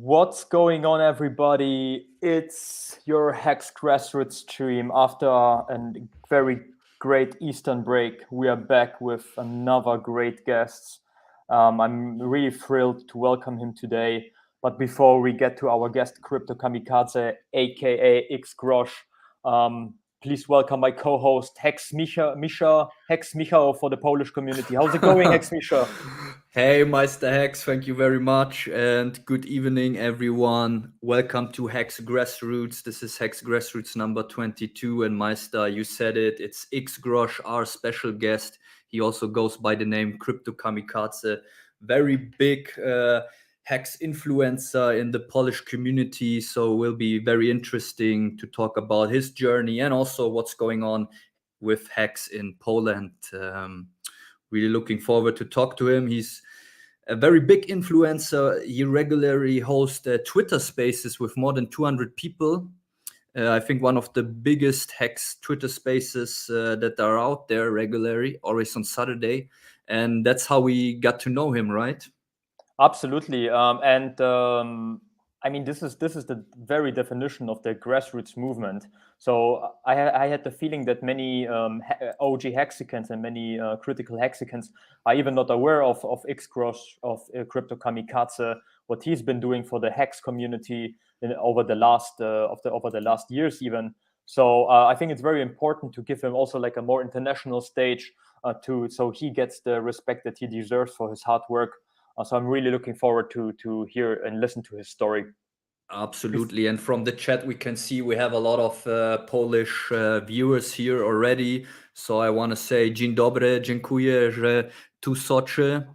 What's going on, everybody? It's your Hex Grassroots stream. After a very great Eastern break, we are back with another great guest. I'm really thrilled to welcome him today. But before we get to our guest, Crypto Kamikaze, aka X Grosh, please welcome my co-host Hex Michał for the Polish community. How's it going, Hex Michał? Hey, Meister Hex, thank you very much, and good evening, everyone. Welcome to Hex Grassroots. This is Hex Grassroots number 22, and Meister, you said it. It's X Grosh, our special guest. He also goes by the name Crypto Kamikaze. Very big Hex influencer in the Polish community, so it will be very interesting to talk about his journey and also what's going on with Hex in Poland. Really looking forward to talk to him. He's a very big influencer. He regularly hosts Twitter spaces with more than 200 people. I think one of the biggest Hex Twitter spaces that are out there regularly, always on Saturday. And that's how we got to know him, right? Absolutely. I mean, this is the very definition of the grassroots movement. So I had the feeling that many OG hexicans and many critical hexicans are even not aware of X Grosh, of Crypto Kamikaze, what he's been doing for the Hex community over the last years even. So I think it's very important to give him also like a more international stage so he gets the respect that he deserves for his hard work. So I'm really looking forward to hear and listen to his story. Absolutely. And from the chat, we can see we have a lot of Polish viewers here already. So I want to say dzień dobry, dziękuję, że tu soczy.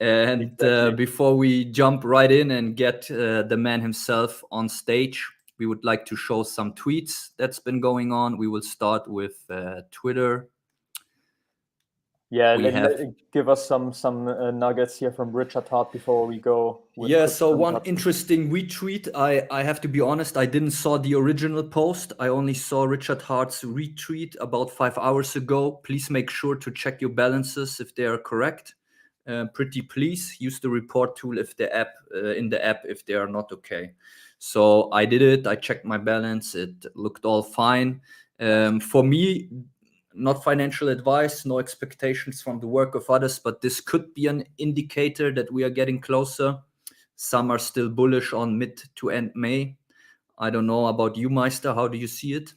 And before we jump right in and get the man himself on stage, we would like to show some tweets that's been going on. We will start with Twitter. Yeah, give us some nuggets here from Richard Hart before we go. So one interesting retweet. I have to be honest, I didn't saw the original post. I only saw Richard Hart's retweet about 5 hours ago. Please make sure to check your balances if they are correct. Pretty please use the report tool if the app in the app if they are not okay. So I did it. I checked my balance. It looked all fine. For me, not financial advice, no expectations from the work of others, but this could be an indicator that we are getting closer. Some are still bullish on mid to end May. I don't know about you, Meister. How do you see it?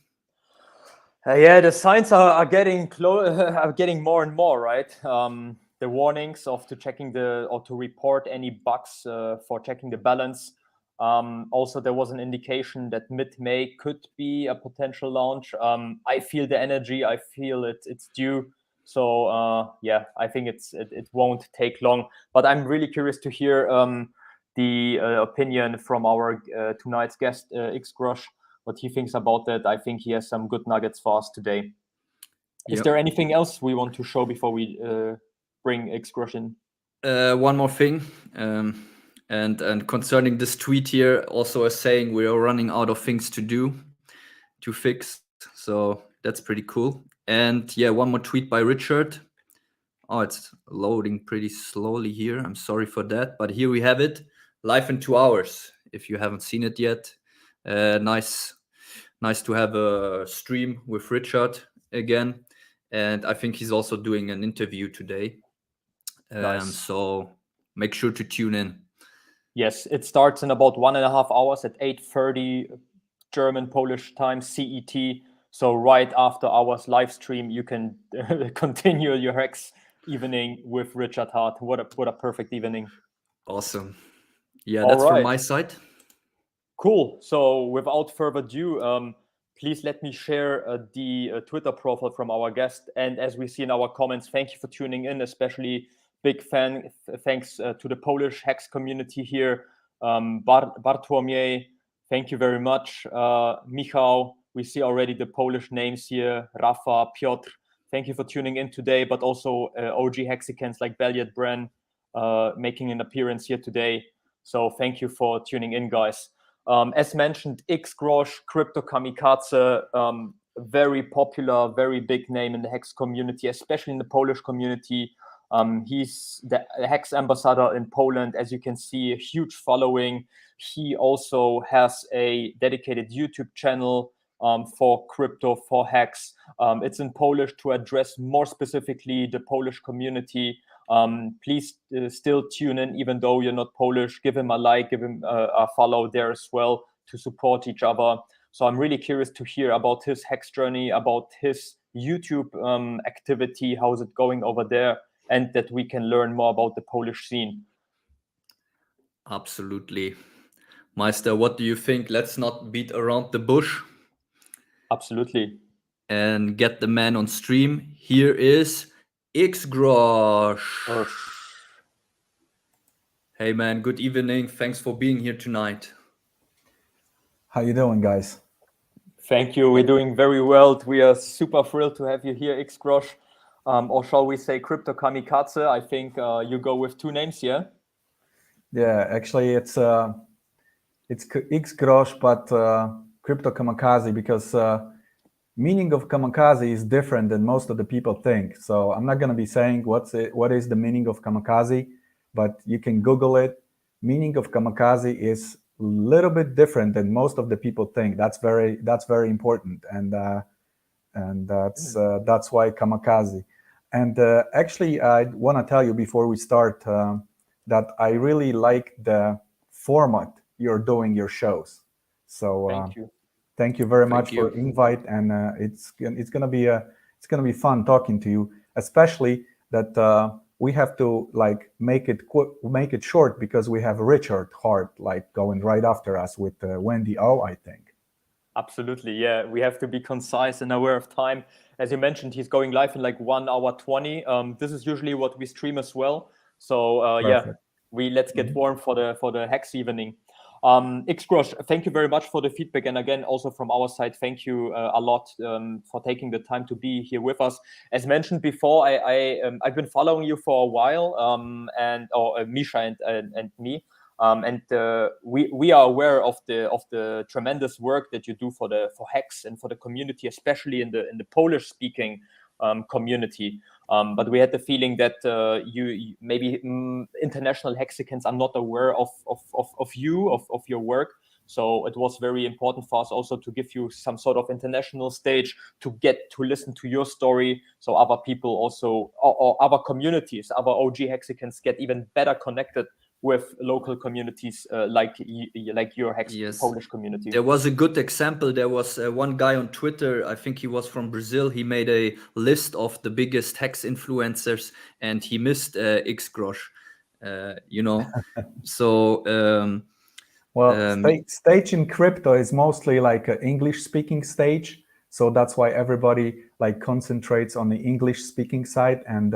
The signs are getting are getting more and more, right? The warnings to checking or to report any bugs for checking the balance. Also, there was an indication that mid-May could be a potential launch. I feel the energy. I feel it's due. So I think it won't take long. But I'm really curious to hear the opinion from our tonight's guest, X Grosh, what he thinks about that. I think he has some good nuggets for us today. Is there anything else we want to show before we bring X Grosh in? One more thing. And concerning this tweet here, also a saying we are running out of things to do, to fix. So that's pretty cool. And one more tweet by Richard. Oh, it's loading pretty slowly here. I'm sorry for that. But here we have it. Live in 2 hours. If you haven't seen it yet. Nice to have a stream with Richard again. And I think he's also doing an interview today. Nice. So make sure to tune in. Yes, it starts in about 1.5 hours at 8:30 German Polish time CET. So right after our live stream, you can continue your Hex evening with Richard Hart. What a perfect evening! Awesome. Yeah, that's from my side. Cool. So without further ado, please let me share the Twitter profile from our guest. And as we see in our comments, thank you for tuning in, especially big thanks to the Polish Hex community here. Bartłomiej, thank you very much. Michał, we see already the Polish names here. Rafa, Piotr, thank you for tuning in today, but also OG Hexicans like Belliot Bren making an appearance here today. So thank you for tuning in, guys. As mentioned, X Grosh, Crypto Kamikaze, very popular, very big name in the Hex community, especially in the Polish community. He's the Hex ambassador in Poland, as you can see, a huge following. He also has a dedicated YouTube channel for crypto, for Hex. It's in Polish to address more specifically the Polish community. Please still tune in, even though you're not Polish. Give him a like, give him a follow there as well to support each other. So I'm really curious to hear about his Hex journey, about his YouTube activity, how is it going over there, and that we can learn more about the Polish scene. Absolutely. Meister, what do you think? Let's not beat around the bush. Absolutely. And get the man on stream. Here is X Grosh. Hey man, good evening. Thanks for being here tonight. How you doing, guys? Thank you. We're doing very well. We are super thrilled to have you here, X Grosh. Or shall we say Crypto Kamikaze? I think you go with two names here. Yeah, actually it's X Grosh, but Crypto Kamikaze, because meaning of kamikaze is different than most of the people think. So I'm not going to be saying what is the meaning of kamikaze, but you can Google it. Meaning of kamikaze is a little bit different than most of the people think. That's very important, and that's why kamikaze. And actually, I want to tell you before we start that I really like the format you're doing your shows. So thank you. Thank you very much for invite, and it's gonna be fun talking to you, especially that we have to like make it short because we have Richard Hart like going right after us with Wendy O, I think. Absolutely, yeah. We have to be concise and aware of time. As you mentioned, he's going live in like 1 hour 20. This is usually what we stream as well. So yeah, let's get warm for the Hex evening. X Grosh, thank you very much for the feedback, and again, also from our side, thank you a lot for taking the time to be here with us. As mentioned before, I've been following you for a while, Misha and me. We are aware of the tremendous work that you do for Hex and for the community, especially in the Polish speaking community. But we had the feeling that you maybe international Hexicans are not aware of your work. So it was very important for us also to give you some sort of international stage to get to listen to your story, so other people also, or other communities, other OG Hexicans get even better connected with local communities like your Hex Polish community. There was a good example. There was one guy on Twitter, I think he was from Brazil. He made a list of the biggest Hex influencers, and he missed X Grosh, So stage in crypto is mostly like an English speaking stage, so that's why everybody like concentrates on the English speaking side, and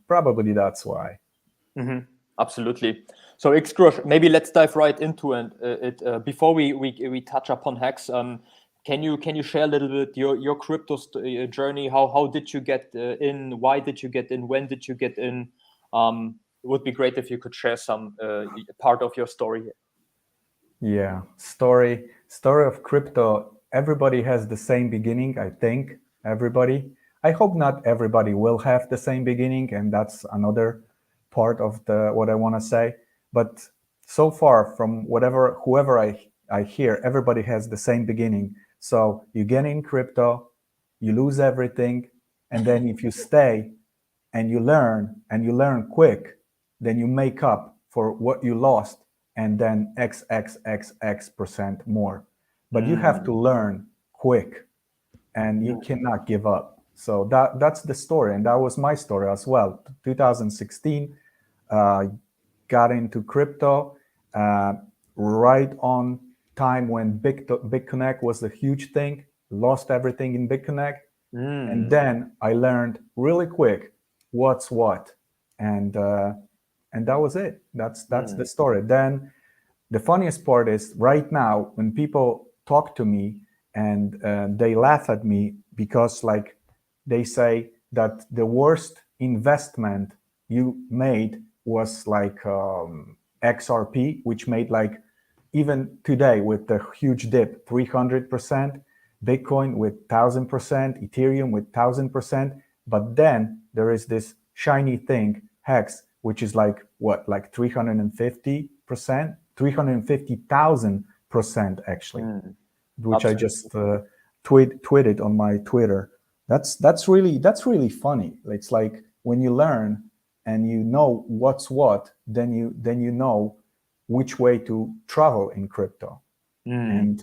probably that's why. Mm-hmm. Absolutely. So X Grosh, maybe let's dive right into it. Before we touch upon Hex, can you share a little bit your crypto journey? How did you get in? Why did you get in? When did you get in? It would be great if you could share some part of your story here. Yeah, story of crypto. Everybody has the same beginning, I think. Everybody. I hope not everybody will have the same beginning, and that's another part of what I want to say. But so far, from whoever I hear, everybody has the same beginning. So you get in crypto, you lose everything, and then if you stay and you learn quick, then you make up for what you lost, and then X% more. But you have to learn quick, and you cannot give up. So that's the story, and that was my story as well. 2016, got into crypto right on time when BitConnect was a huge thing. Lost everything in BitConnect, and then I learned really quick what's what, and that was it. That's the story. Then the funniest part is right now when people talk to me and they laugh at me because like they say that the worst investment you made was like XRP, which made like even today with the huge dip 300%, Bitcoin with 1000%, Ethereum with 1000%. But then there is this shiny thing, Hex, which is like what, like 350%, 350,000% actually, which I just tweeted on my Twitter. That's really funny. It's like when you learn and you know what's what, then you know which way to travel in crypto, and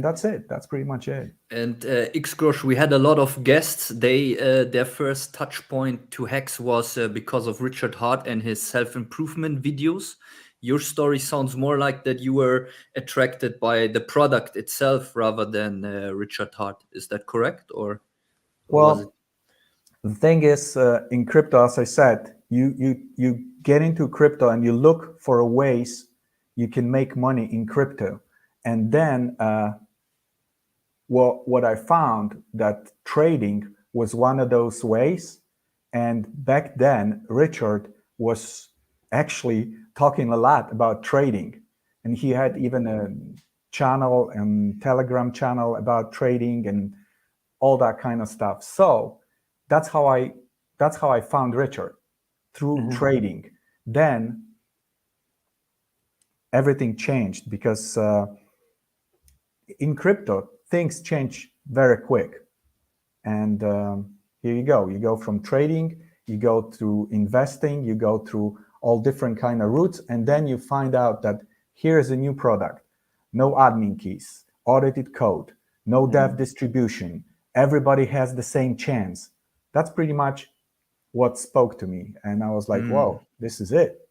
that's it. That's pretty much it. And Xgrosh, we had a lot of guests. They their first touch point to Hex was because of Richard Hart and his self-improvement videos. Your story sounds more like that you were attracted by the product itself rather than Richard Hart. Is that correct, or was it? Well, the thing is, in crypto, as I said, you get into crypto and you look for ways you can make money in crypto, and then what I found that trading was one of those ways. And back then, Richard was actually talking a lot about trading, and he had even a channel and Telegram channel about trading and all that kind of stuff. So that's how I found Richard, through trading. Then everything changed because in crypto things change very quick, and here you go from trading, you go to investing, you go through all different kind of routes, and then you find out that here's a new product, no admin keys, audited code, no dev distribution, everybody has the same chance. That's pretty much what spoke to me, and I was like, whoa, this is it.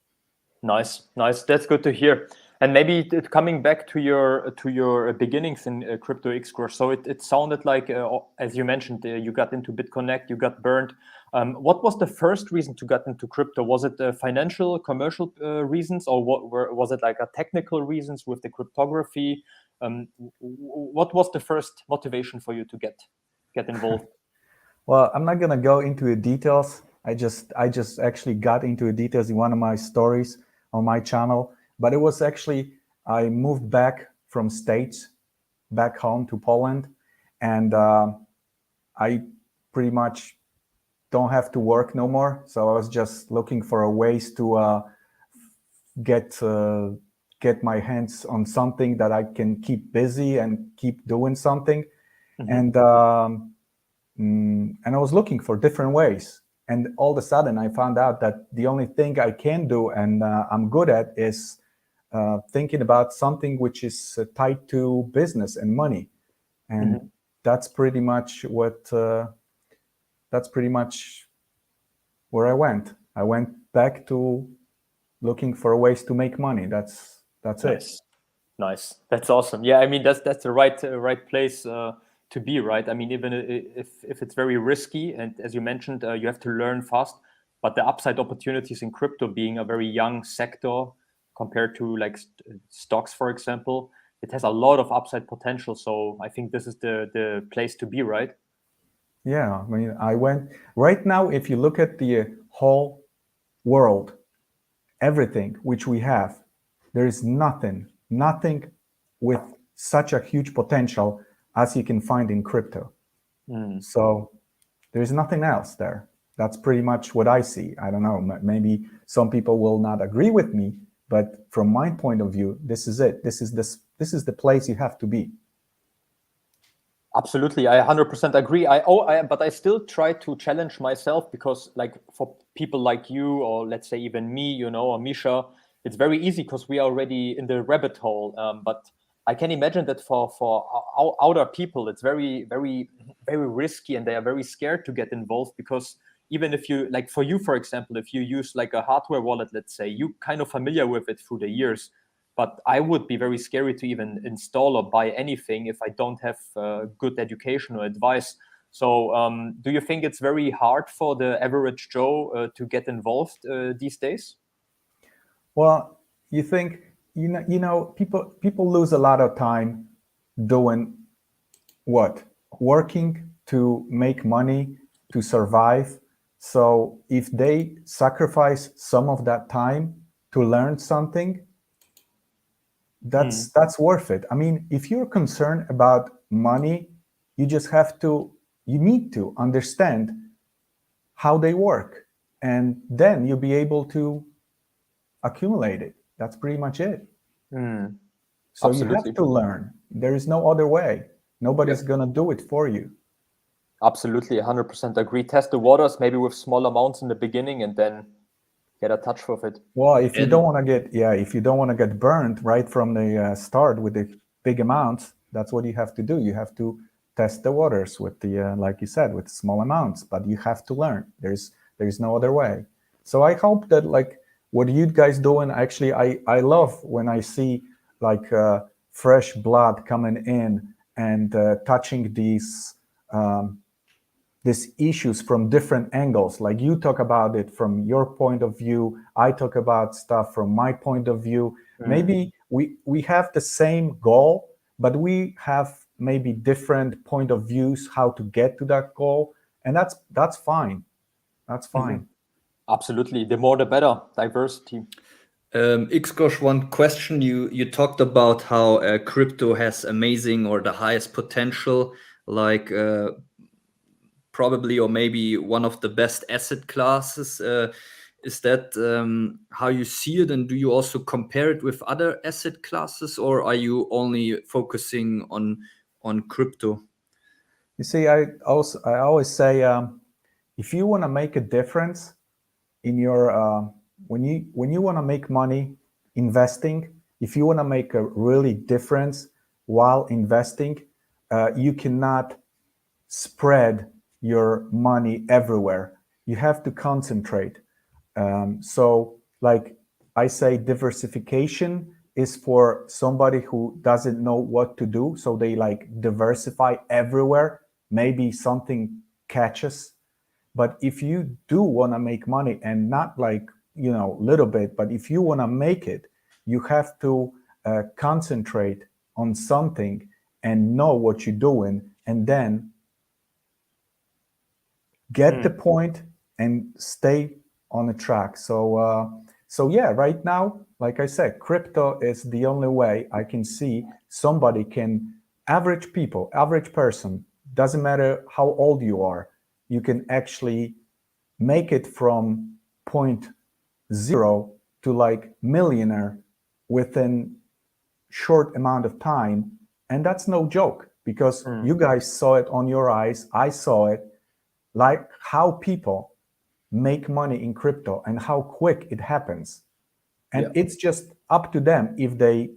Nice. That's good to hear. And maybe coming back to your beginnings in crypto Xgrosh. So it sounded like, as you mentioned, you got into BitConnect, you got burned. What was the first reason to get into crypto? Was it financial, commercial reasons, or was it like a technical reasons with the cryptography? What was the first motivation for you to get involved? Well, I'm not gonna go into the details. I just actually got into the details in one of my stories on my channel. But it was actually, I moved back from States, back home to Poland, and I pretty much don't have to work no more. So I was just looking for ways to get my hands on something that I can keep busy and keep doing something. And I was looking for different ways. And all of a sudden, I found out that the only thing I can do and I'm good at is thinking about something which is tied to business and money. And that's pretty much where I went. I went back to looking for ways to make money. That's it. Nice. That's awesome. Yeah, I mean that's the right place to be, right? I mean, even if it's very risky, and as you mentioned, you have to learn fast. But the upside opportunities in crypto, being a very young sector compared to like stocks, for example, it has a lot of upside potential. So I think this is the place to be, right? Yeah, I mean, I went right now. If you look at the whole world, everything which we have, there is nothing with such a huge potential as you can find in crypto. So there is nothing else there. That's pretty much what I see. I don't know, maybe some people will not agree with me, but from my point of view, this is it. This is the place you have to be. Absolutely, I 100% agree. But I still try to challenge myself, because like for people like you, or let's say even me, or Misha, it's very easy because we are already in the rabbit hole. But I can imagine that for other people, it's very, very, very risky, and they are very scared to get involved, because even if you, like for you, for example, if you use like a hardware wallet, let's say, you kind of familiar with it through the years. But I would be very scary to even install or buy anything if I don't have good education or advice. So do you think it's very hard for the average Joe to get involved these days? Well, you think, people lose a lot of time doing what? Working to make money, to survive. So if they sacrifice some of that time to learn something, that's worth it. I mean, if you're concerned about money, you need to understand how they work, and then you'll be able to accumulate it. That's pretty much it. So you Absolutely. have to learn. There is no other way. Nobody's gonna do it for you. Absolutely, 100% agree. Test the waters, maybe with small amounts in the beginning, and then get a touch with it. Well, if you don't want to get burned right from the start with the big amounts, that's what you have to do. You have to test the waters with the, like you said, with small amounts. But you have to learn. There's no other way. So I hope that like what you guys doing. Actually, I love when I see like fresh blood coming in and touching these issues from different angles. Like you talk about it from your point of view, I talk about stuff from my point of view. Maybe we have the same goal, but we have maybe different point of views how to get to that goal, and that's fine. That's fine. Absolutely, the more the better. Diversity. Xgosh, one question. You talked about how crypto has amazing or the highest potential, like probably or maybe one of the best asset classes. Is that how you see it, and do you also compare it with other asset classes, or are you only focusing on crypto? You see, I always say, if you want to make a difference in your when you want to make money investing, if you want to make a really difference while investing, you cannot spread your money everywhere. You have to concentrate. So like I say, diversification is for somebody who doesn't know what to do. So they like diversify everywhere. Maybe something catches. But if you do want to make money, and not like, little bit, but if you want to make it, you have to concentrate on something and know what you're doing, and then get the point and stay on the track. So yeah, right now, like I said, crypto is the only way I can see somebody can, average person, doesn't matter how old you are, you can actually make it from 0.0 to like millionaire within short amount of time. And that's no joke, because you guys saw it on your eyes. I saw it, like how people make money in crypto and how quick it happens. And it's just up to them if they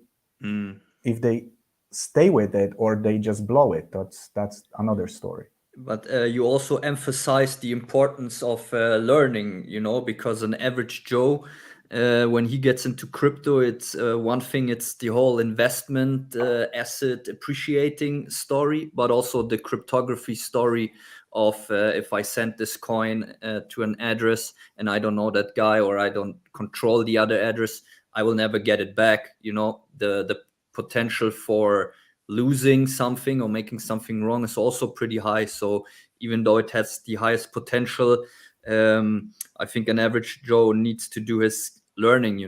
stay with it or they just blow it. That's another story. But you also emphasize the importance of learning, because an average Joe, when he gets into crypto, it's one thing, it's the whole investment asset appreciating story, but also the cryptography story of if I send this coin to an address and I don't know that guy, or I don't control the other address, I will never get it back. The potential for losing something or making something wrong is also pretty high. So even though it has the highest potential, I think an average Joe needs to do his learning,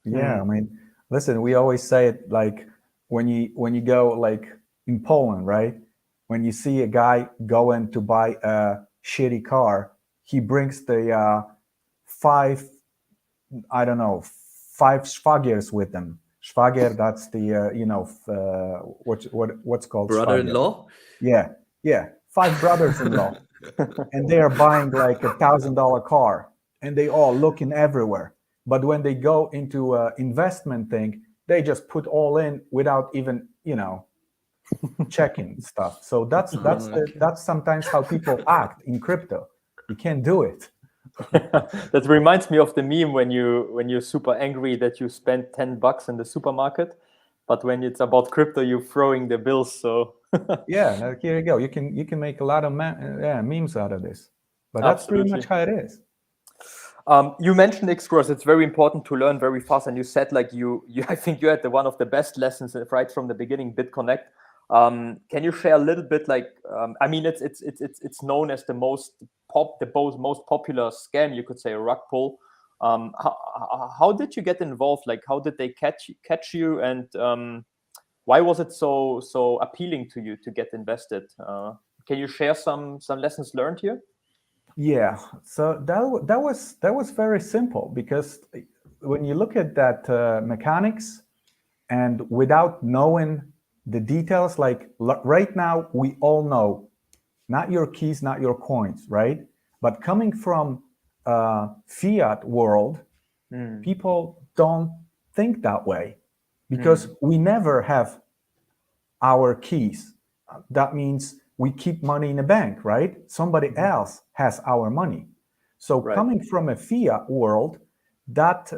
Yeah, I mean, listen, we always say it, like when you go like in Poland, right? When you see a guy going to buy a shitty car, he brings the five Szwagiers with them. Szwagier, that's the what's called brother-in-law. Szwagier. Yeah, 5 brothers-in-law, and they are buying like $1,000 car, and they all looking everywhere. But when they go into an investment thing, they just put all in without even checking stuff. So that's sometimes how people act in crypto. You can't do it. That reminds me of the meme when you're super angry that you spent $10 in the supermarket, but when it's about crypto, you're throwing the bills. So yeah, here you go. You can make a lot of memes out of this, but that's pretty much how it is. You mentioned Xgrowth. It's very important to learn very fast, and you said like you I think you had one of the best lessons right from the beginning, BitConnect. Can you share a little bit, like I mean, it's known as the most popular scam, you could say, a rug pull. How did you get involved? Like, how did they catch you, and why was it so appealing to you to get invested? Can you share some lessons learned here? Yeah, so that was very simple, because when you look at that mechanics, and without knowing the details, like right now we all know, not your keys, not your coins, right? But coming from fiat world, people don't think that way, because we never have our keys. That means we keep money in a bank, right? Somebody else has our money. So Right. coming from a fiat world, that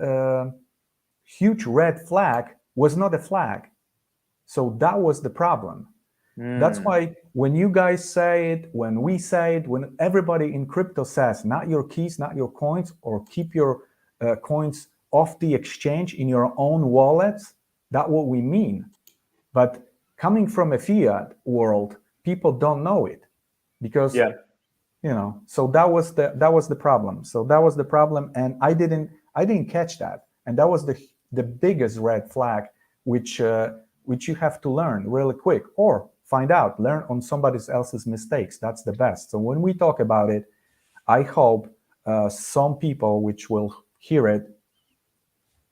huge red flag was not a flag. So that was the problem. That's why when you guys say it, when we say it, when everybody in crypto says, not your keys, not your coins, or keep your coins off the exchange in your own wallets, that's what we mean. But coming from a fiat world, people don't know it, because Yeah. so that was the problem. So that was the problem, and I didn't catch that, and that was the biggest red flag, which you have to learn really quick, or find out, learn on somebody else's mistakes. That's the best. So when we talk about it, I hope some people which will hear it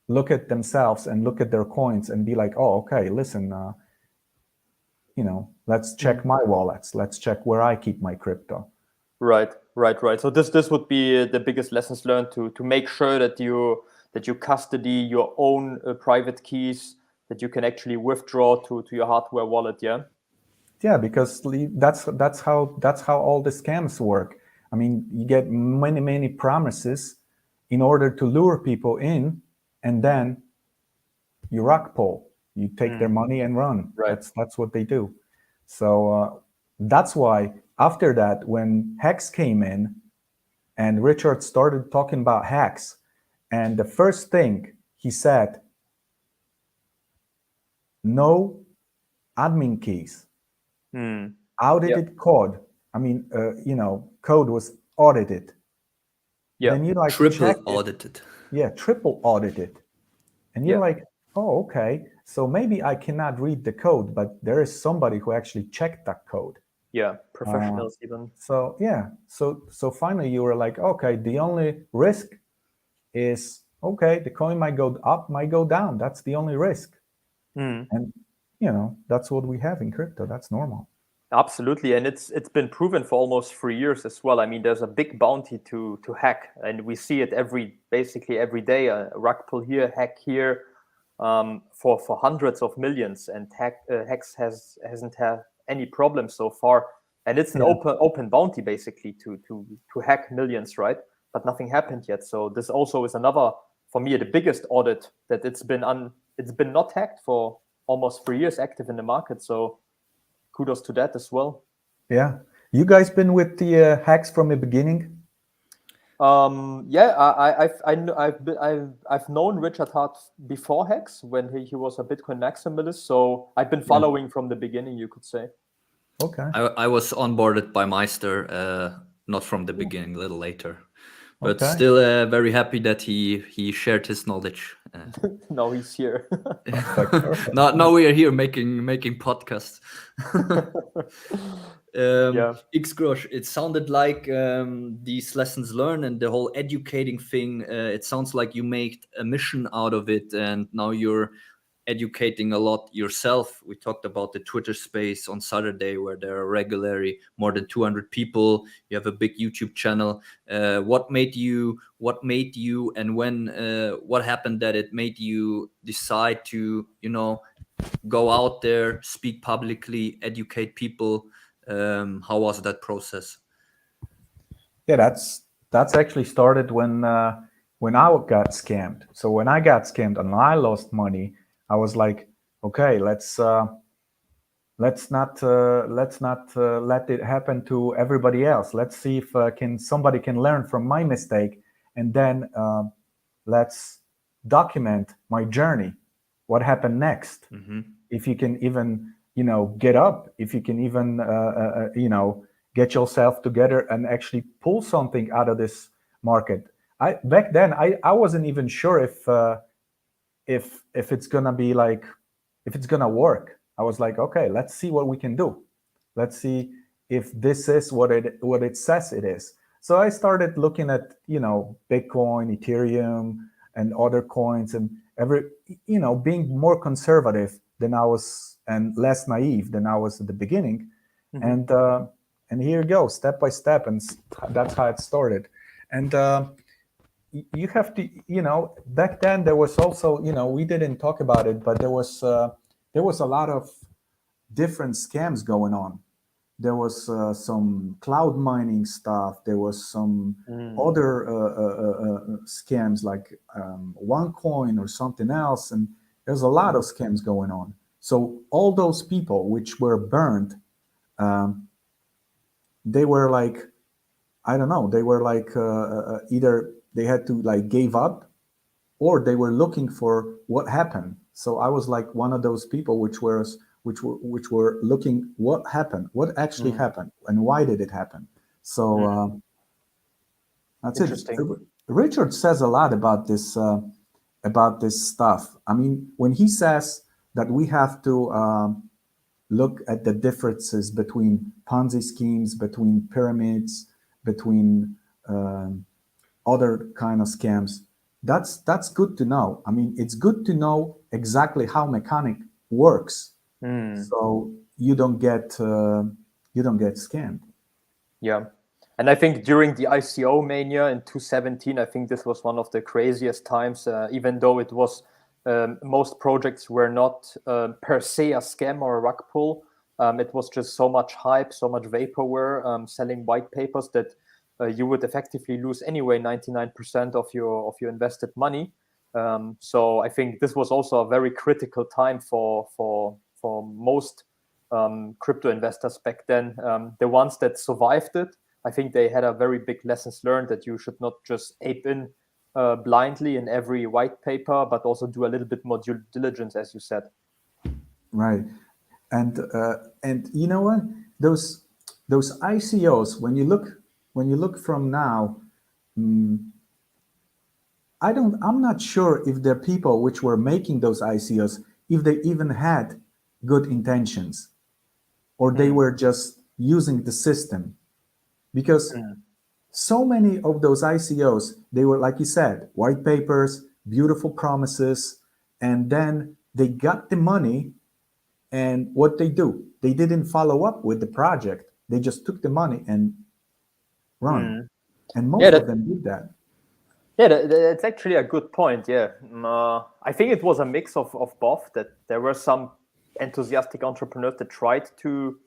look at themselves and look at their coins and be like, oh, okay, listen, let's check my wallets, let's check where I keep my crypto. Right. So this would be the biggest lessons learned, to make sure that you custody your own private keys, that you can actually withdraw to your hardware wallet. Yeah. Yeah, because that's how all the scams work. I mean, you get many promises in order to lure people in, and then you rug pull. You take their money and run. Right. That's what they do. So that's why after that, when Hex came in, and Richard started talking about Hex, and the first thing he said, no admin keys. Audited code. I mean, code was audited. Yeah. Then you like Triple check audited. it. Yeah, triple audited. And you're like, oh, okay. So maybe I cannot read the code, but there is somebody who actually checked that code. Yeah. Professionals even. So yeah. So finally you were like, okay, the only risk is, okay, the coin might go up, might go down. That's the only risk. And that's what we have in crypto. That's normal. Absolutely, and it's been proven for almost 3 years as well. I mean, there's a big bounty to hack, and we see it basically every day. A rug pull here, hack here, for hundreds of millions, and Hex hasn't had any problems so far. And it's an open bounty basically to hack millions, right? But nothing happened yet. So this also is another, for me, the biggest audit, that it's been not hacked for almost 3 years, active in the market. So kudos to that as well. Yeah, you guys been with the Hex from the beginning? Yeah, I've known Richard Hart before Hex, when he was a Bitcoin maximalist. So I've been following from the beginning, you could say. Okay. I was onboarded by Meister, not from the beginning, a little later, but still very happy that he shared his knowledge. Now he's here. Now we are here making podcasts. X Grosh, it sounded like these lessons learned and the whole educating thing, it sounds like you made a mission out of it, and now you're educating a lot yourself. We talked about the Twitter space on Saturday, where there are regularly more than 200 people. You have a big YouTube channel. What made you, and when, what happened that it made you decide to, go out there, speak publicly, educate people? How was that process? Yeah, that's actually started when I got scammed. So when I got scammed and I lost money, I was like, okay, let's not let it happen to everybody else. Let's see if somebody can learn from my mistake, and then let's document my journey. What happened next? If you can even get up, if you can even get yourself together and actually pull something out of this market. Back then I wasn't even sure if it's gonna be like, if it's gonna work. I was like, okay, let's see what we can do. Let's see if this is what it says it is. So I started looking at, Bitcoin, Ethereum, and other coins, and being more conservative than I was and less naive than I was at the beginning. Mhm. And here you go, step by step, and that's how it started. And you have to, back then there was also, we didn't talk about it, but there was a lot of different scams going on. There was some cloud mining stuff. There was some other scams like OneCoin or something else, and there's a lot of scams going on. So all those people which were burned, they were like, I don't know, they were like either they had to like gave up, or they were looking for what happened. So I was like one of those people which were looking what happened, what actually happened, and why did it happen. So that's it. Interesting. Richard says a lot about this stuff. I mean, when he says that we have to look at the differences between Ponzi schemes, between pyramids, between other kind of scams, that's good to know. I mean, it's good to know exactly how mechanic works, so you don't get scammed. Yeah. And I think during the ICO mania in 2017, I think this was one of the craziest times, even though it was most projects were not per se a scam or a rug pull. It was just so much hype, so much vaporware, selling white papers that you would effectively lose anyway 99% of your invested money. So I think this was also a very critical time for most crypto investors back then. The ones that survived it, I think they had a very big lessons learned that you should not just ape in blindly in every white paper, but also do a little bit more due diligence, as you said. Right, and you know what? Those ICOs, when you look from now, I'm not sure if the people which were making those ICOs, if they even had good intentions, or they were just using the system, because so many of those ICOs, they were, like you said, white papers, beautiful promises, and then they got the money, and what they do, they didn't follow up with the project. They just took the money and run, and most of them did that. Yeah, that's actually a good point. Yeah, I think it was a mix of both. That there were some enthusiastic entrepreneurs that tried to,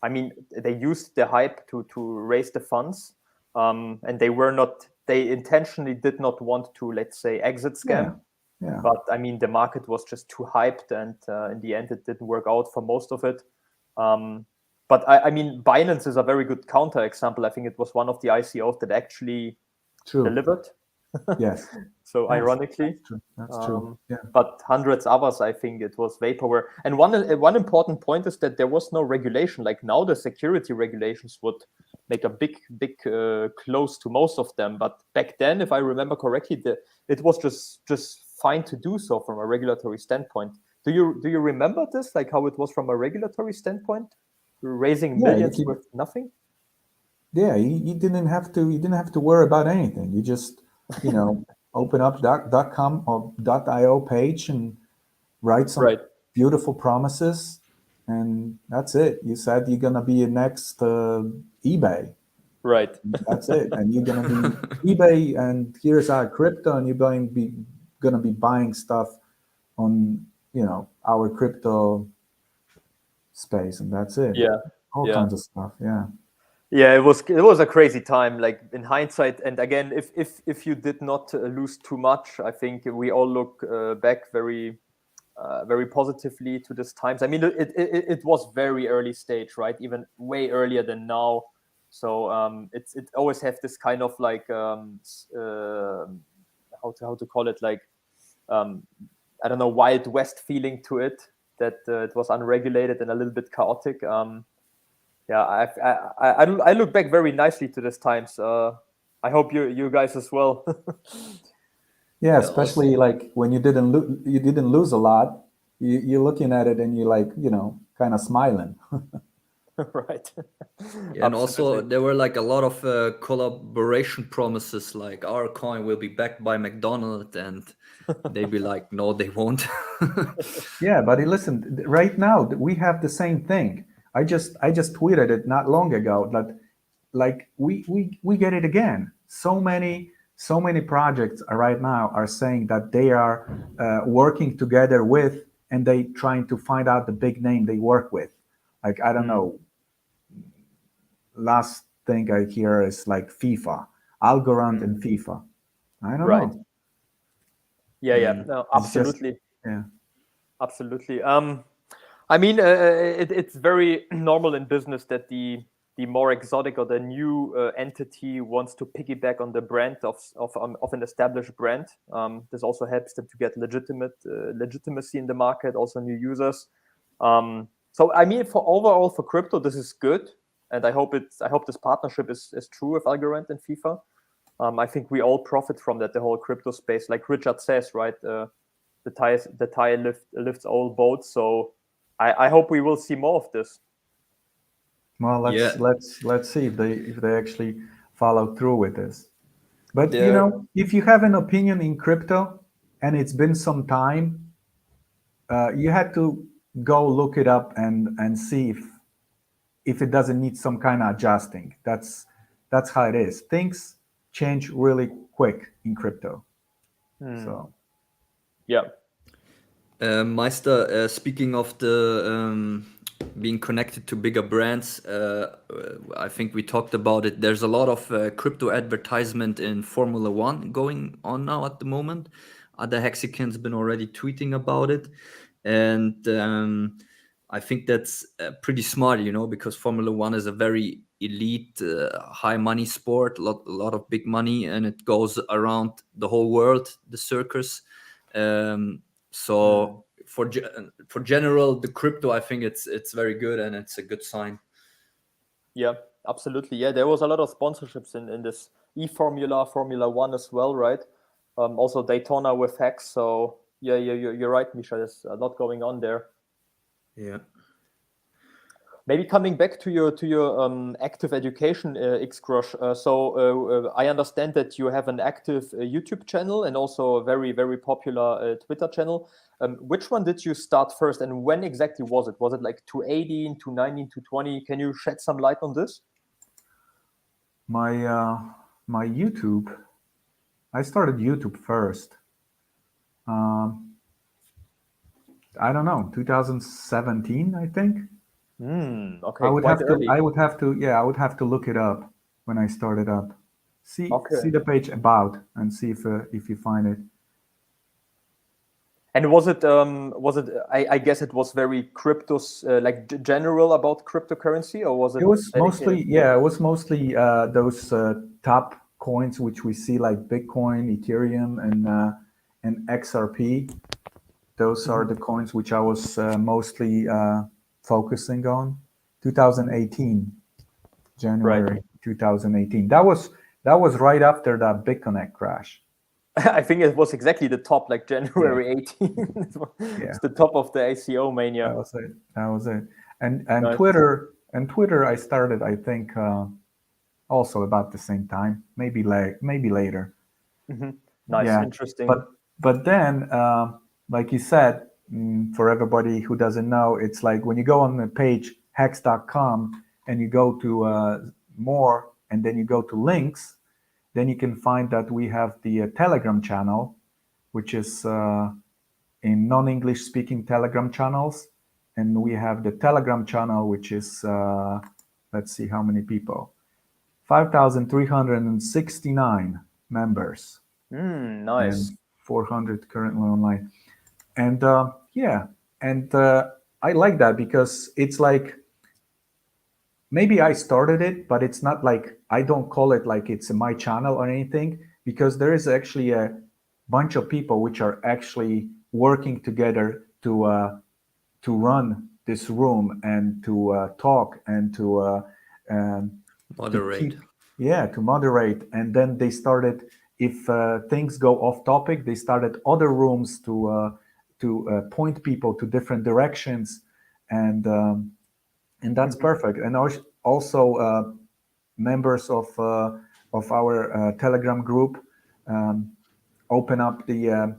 I mean, they used the hype to raise the funds, and they intentionally did not want to, let's say, exit scam. Yeah. But I mean, the market was just too hyped, and in the end, it didn't work out for most of it. But I mean, Binance is a very good counter example. I think it was one of the ICOs that actually delivered. Yes. So Yes, ironically, that's true. Yeah. But hundreds others, I think it was vaporware. And one important point is that there was no regulation. Like now, the security regulations would make a big close to most of them. But back then, if I remember correctly, it was just fine to do so from a regulatory standpoint. Do you remember this? Like how it was from a regulatory standpoint, raising millions with nothing? Yeah, you didn't have to worry about anything. You just open up .com or .io page and write some beautiful promises, and that's it. You said you're gonna be next eBay. Right. That's it, and you're gonna be eBay, and here's our crypto, and you're gonna be buying stuff on our crypto space, and that's it. Yeah. All kinds of stuff. Yeah. Yeah, it was a crazy time. Like in hindsight, and again, if you did not lose too much, I think we all look back very positively to these times. I mean, it was very early stage, right? Even way earlier than now. So it always have this kind of like how to call it, like I don't know, Wild West feeling to it, that it was unregulated and a little bit chaotic. Yeah, I look back very nicely to these times. I hope you guys as well. Yeah, especially like when you didn't lose a lot, you're looking at it and you're like, kind of smiling. Right. Yeah, and also Absolutely. there were like a lot of collaboration promises, like our coin will be backed by McDonald's, and they be like, no, they won't. Yeah, but listen, right now we have the same thing. I just tweeted it not long ago that like we get it again. So many projects right now are saying that they are working together with, and they trying to find out the big name they work with. Like I don't Mm, know, last thing I hear is like FIFA, Algorand and FIFA. I don't right. know. Yeah. Mm. No, It's just absolutely. yeah. Absolutely. I mean, it's very normal in business that the more exotic or the new entity wants to piggyback on the brand of an established brand. This also helps them to get legitimacy in the market, also new users. So I mean, for overall for crypto, this is good, and I hope this partnership is true with Algorand and FIFA. I think we all profit from that, the whole crypto space. Like Richard says, right? The tide lifts all boats. So I hope we will see more of this. Well, Yeah, let's see if they actually follow through with this. But there. if you have an opinion in crypto and it's been some time, you had to go look it up and see if it doesn't need some kind of adjusting. That's how it is. Things change really quick in crypto. So Yeah. Meister, speaking of the being connected to bigger brands, I think we talked about it. There's a lot of crypto advertisement in Formula One going on now at the moment. Other Hexicans been already tweeting about it, and I think that's pretty smart, because Formula One is a very elite, high money sport, a lot of big money, and it goes around the whole world, the circus. So for general the crypto, I think it's very good and it's a good sign. Yeah, absolutely. Yeah, there was a lot of sponsorships in this Formula One as well, right? Also Daytona with Hex. So yeah, you're right, Misha. There's a lot going on there. Yeah. Maybe coming back to your active education, Xcrush. I understand that you have an active YouTube channel and also a very very popular Twitter channel. Which one did you start first, and when exactly was it? Was it like 2018, 2019, 2020? Can you shed some light on this? my YouTube, I started YouTube first. Um, I don't know, 2017, I think. Okay, quite early. I would have to look it up when I started up. See Okay. the page about and see if you find it. And was it I guess it was very cryptos like general about cryptocurrency, or was it It was dedicated? mostly, those top coins which we see like Bitcoin, Ethereum, and XRP. Those are the coins which I was mostly focusing on. 2018, Right. January 2018. That was right after that BitConnect crash. I think it was exactly the top, like Yeah, January 18. yeah, It's the top of the ACO that mania. was it. That was it. And Nice. Twitter I started, I think, also about the same time, maybe later. Nice, Yeah, interesting. but then, like you said, for everybody who doesn't know, it's like when you go on the page hex.com and you go to more, and then you go to links, then you can find that we have the Telegram channel, which is in non-English speaking Telegram channels, and we have the Telegram channel, which is let's see how many people, 5,369 members Nice. and 400 currently online. And yeah, and I like that because it's like maybe I started it, but it's not like I don't call it like it's my channel or anything, because there is actually a bunch of people which are actually working together to run this room and to talk and um, to Moderate. keep, yeah, to moderate. And then they started, if things go off topic, they started other rooms to point people to different directions. And and that's perfect. And also members of our Telegram group open up the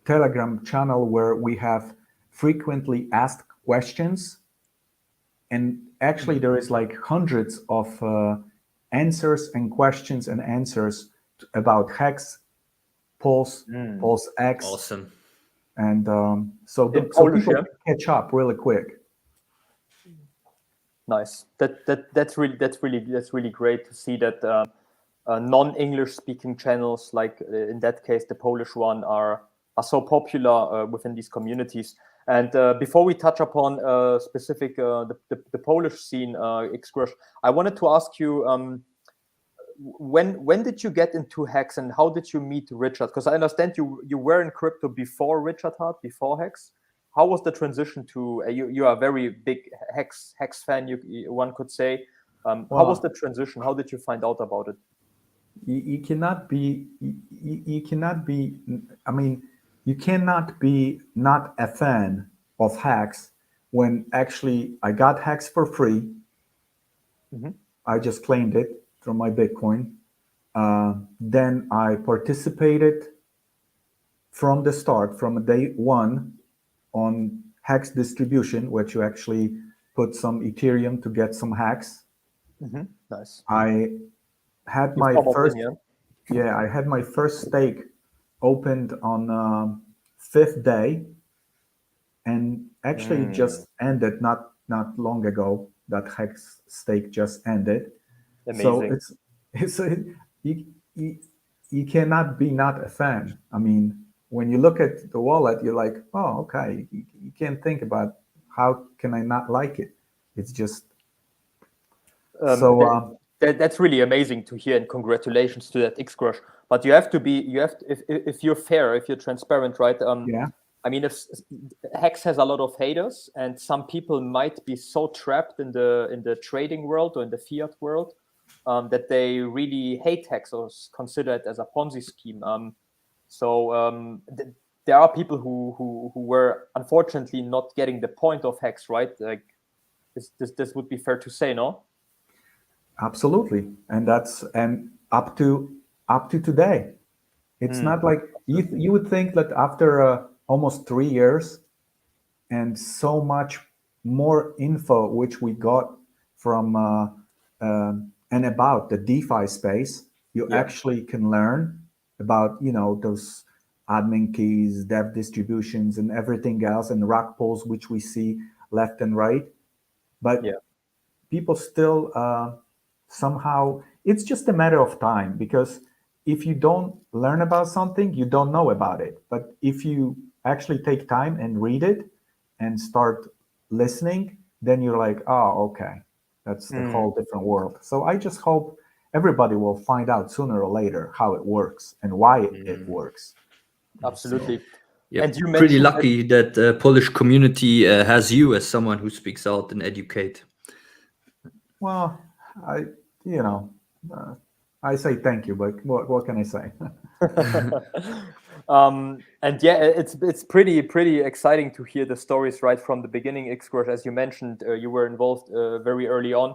Telegram channel where we have frequently asked questions, and actually there is like hundreds of answers and questions and answers about Hex, Pulse, Pulse X, Awesome. and so In so Polish, people yeah? can catch up really quick. Nice. That's really great to see that non-English speaking channels, like in that case the Polish one, are so popular within these communities. And before we touch upon specific the Polish scene, Xcrush, I wanted to ask you, when did you get into Hex, and how did you meet Richard? Because I understand you were in crypto before Richard Hart, before Hex. How was the transition to you are a very big Hex fan, one could say. How was the transition? How did you find out about it? You cannot be you cannot be I mean, you cannot be not a fan of Hex when actually I got Hex for free. I just claimed it from my Bitcoin. Then I participated from the start, from day one, on Hex distribution, which you actually put some Ethereum to get some Hex. Nice. I had my first, I had my first stake opened on fifth day, and actually just ended not long ago. That Hex stake just ended. Amazing. So it's you cannot be not a fan. I mean, when you look at the wallet, you're like, oh, okay. You can't think about how can I not like it. It's just that's really amazing to hear, and congratulations to that, Xcrush. But you have to if you're fair, if you're transparent, right? yeah. I mean, if Hex has a lot of haters, and some people might be so trapped in the trading world or in the fiat world that they really hate Hex or consider it as a Ponzi scheme. There are people who were unfortunately not getting the point of Hex, right? Like this would be fair to say, no? Absolutely, and that's and up to today. It's not like you would think that after almost 3 years and so much more info which we got from and about the DeFi space, you actually can learn about those admin keys, dev distributions, and everything else, and rug pulls which we see left and right. But people still somehow, it's just a matter of time, because if you don't learn about something, you don't know about it. But if you actually take time and read it and start listening, then you're like, oh, okay, that's a whole different world. So I just hope everybody will find out sooner or later how it works and why it works. Absolutely. Yeah, and you pretty mentioned lucky that Polish community has you as someone who speaks out and educate. Well, I I say thank you, but what can I say? and yeah, it's pretty exciting to hear the stories right from the beginning, Xcrush. As you mentioned, you were involved very early on.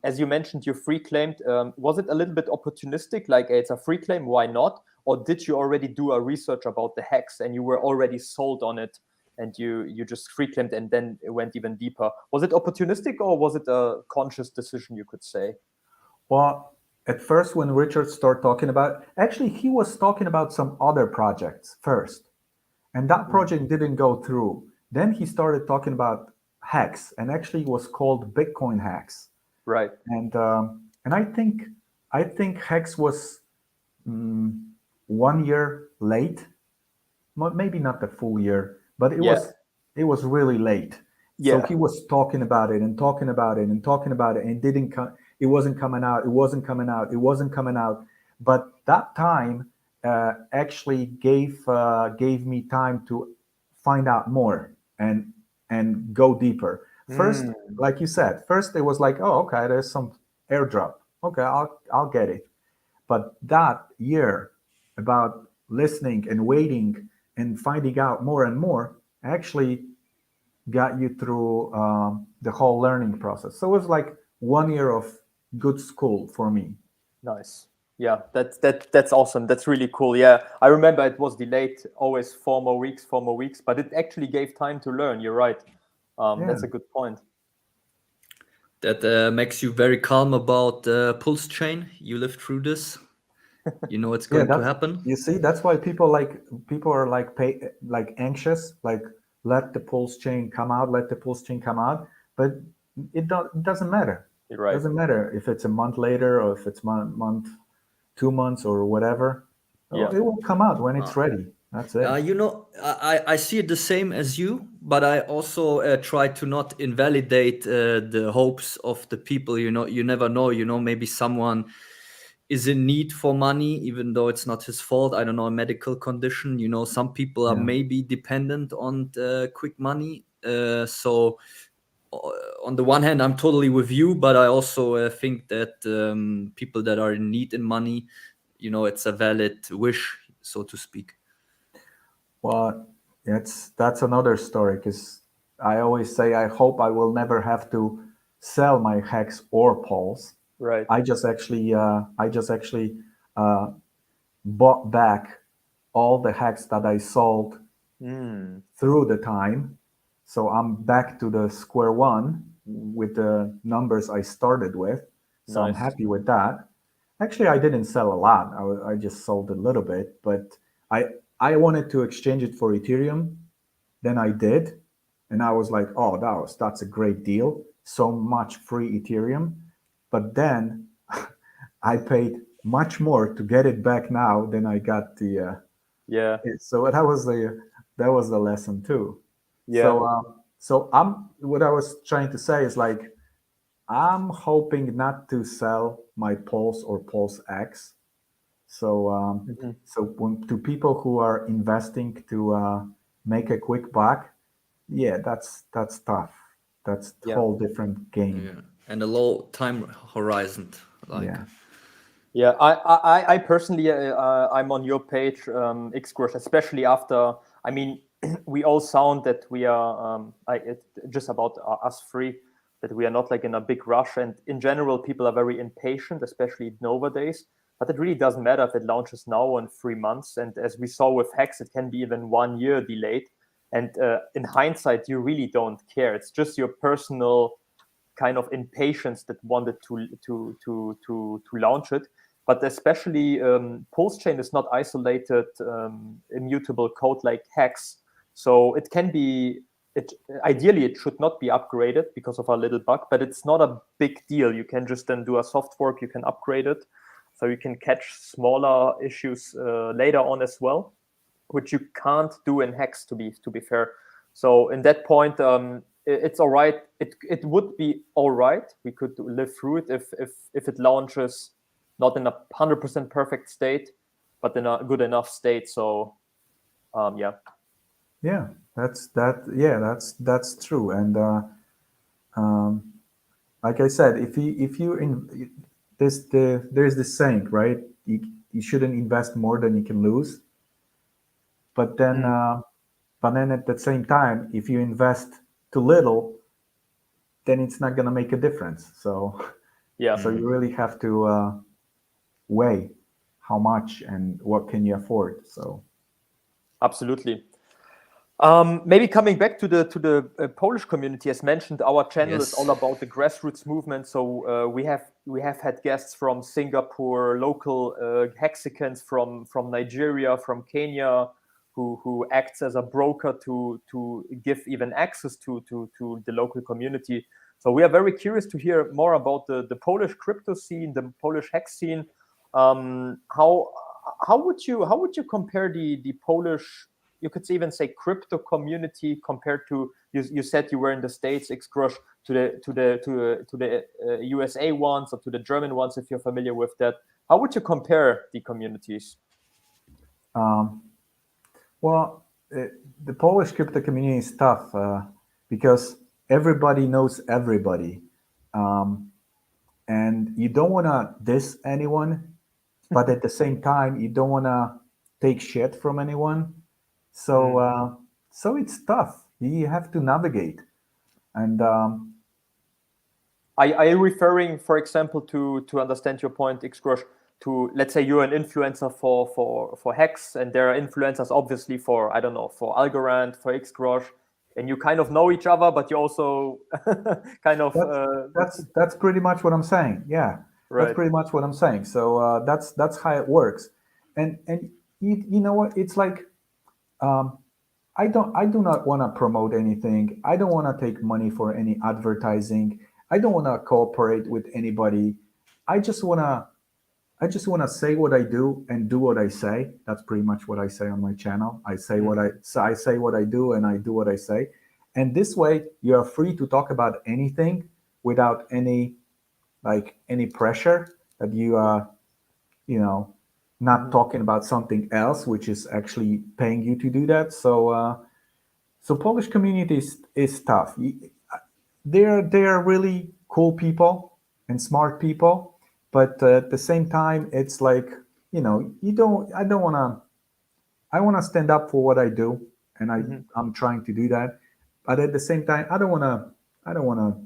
As you mentioned, you free claimed. Was it a little bit opportunistic, like it's a free claim, why not? Or did you already do a research about the Hex and you were already sold on it, and you just free claimed and then it went even deeper? Was it opportunistic, or was it a conscious decision, you could say? Well, at first, when Richard started talking about, actually, he was talking about some other projects first, and that project didn't go through. Then he started talking about Hex, and actually it was called Bitcoin Hex. Right. And I think Hex was 1 year late, maybe not the full year, but it was really late. So he was talking about it and talking about it and talking about it, and it wasn't coming out. It wasn't coming out. It wasn't coming out. But that time actually gave me time to find out more and go deeper. First, like you said, first it was like, oh, okay, there's some airdrop. Okay, I'll get it. But that year about listening and waiting and finding out more and more actually got you through the whole learning process. So it was like 1 year of good school for me. Nice. Yeah, that's awesome. That's really cool. Yeah, I remember it was delayed always 4 more weeks, but it actually gave time to learn. You're right. That's a good point. That makes you very calm about pulse chain. You lived through this. You know it's going to happen. You see, that's why people are like anxious, like let the pulse chain come out, let the pulse chain come out. But it doesn't matter. You're It right. doesn't matter if it's a month later or if it's month, 2 months or whatever. Yeah. It will come out when it's ready. That's it. You know, I see it the same as you, but I also try to not invalidate the hopes of the people. You know, you never know. You know, maybe someone is in need for money, even though it's not his fault. I don't know, a medical condition. You know, some people are Yeah. maybe dependent on quick money. So on the one hand, I'm totally with you, but I also think that people that are in need in money, you know, it's a valid wish, so to speak. Well, that's another story because I always say I hope I will never have to sell my Hex or Pulse. Right. I just actually bought back all the Hex that I sold through the time. So I'm back to the square one with the numbers I started with. So I'm Nice. happy with that. Actually, I didn't sell a lot. I just sold a little bit, but I I wanted to exchange it for Ethereum. Then I did, and I was like, oh, that's a great deal. So much free Ethereum. But then I paid much more to get it back now than I got the. Yeah. So that was the lesson too. Yeah. So what I was trying to say is like I'm hoping not to sell my Pulse or Pulse X. So so to people who are investing to make a quick buck, yeah, that's tough. That's a Yeah. whole different game. Yeah, and a low time horizon, like. Yeah. Yeah, I personally, I'm on your page, Xcrush, especially after. I mean, we all sound that we are, just about us three, that we are not like in a big rush, and in general, people are very impatient, especially nowadays. But it really doesn't matter if it launches now or in 3 months, and as we saw with Hex, it can be even 1 year delayed. And in hindsight, you really don't care. It's just your personal kind of impatience that wanted to launch it. But especially Pulse chain is not isolated immutable code like Hex, so it can be. Ideally, it should not be upgraded because of a little bug, but it's not a big deal. You can just then do a soft fork. You can upgrade it, so you can catch smaller issues later on as well, which you can't do in Hex. To be fair, so in that point, it's all right. It would be all right. We could live through it if it launches not in a 100% perfect state, but in a good enough state. So, yeah. Yeah, that's true. And um, like I said, if you in there's this saying, right? You shouldn't invest more than you can lose. But then at the same time, if you invest too little, then it's not going to make a difference. So Yeah. so you really have to weigh how much and what can you afford. So Absolutely. Maybe coming back to the Polish community, as mentioned, our channel is Yes. all about the grassroots movement. So we have had guests from Singapore, local Hexicans from Nigeria, from Kenya, who acts as a broker to give even access to the local community. So we are very curious to hear more about the Polish crypto scene, the Polish hex scene. How would you compare the Polish, you could even say, crypto community compared to, you said you were in the States, Xcrush, to the USA ones or to the German ones, if you're familiar with that. How would you compare the communities? well, the Polish crypto community is tough because everybody knows everybody, and you don't want to diss anyone, but at the same time you don't want to take shit from anyone. So so it's tough. You have to navigate, and Are you referring, for example, to understand your point, Xcrush, to, let's say you're an influencer for Hex, and there are influencers obviously for, I don't know, for Algorand, for Xcrush, and you kind of know each other, but you also kind of that's pretty much what I'm saying. Yeah, that's right. pretty much what I'm saying. So that's how it works, and you know what? It's like I do not want to promote anything. I don't want to take money for any advertising. I don't want to cooperate with anybody. I just want to I just want to say what I do and do what I say. That's pretty much what I say on my channel. I say what I say what I do, and I do what I say. And this way you are free to talk about anything without any pressure that you you know not talking about something else which is actually paying you to do that. So Polish community is tough. They're really cool people and smart people, but at the same time, it's like you don't. I don't want to. I want to stand up for what I do, and I'm trying to do that. But at the same time, I don't want to. I don't want to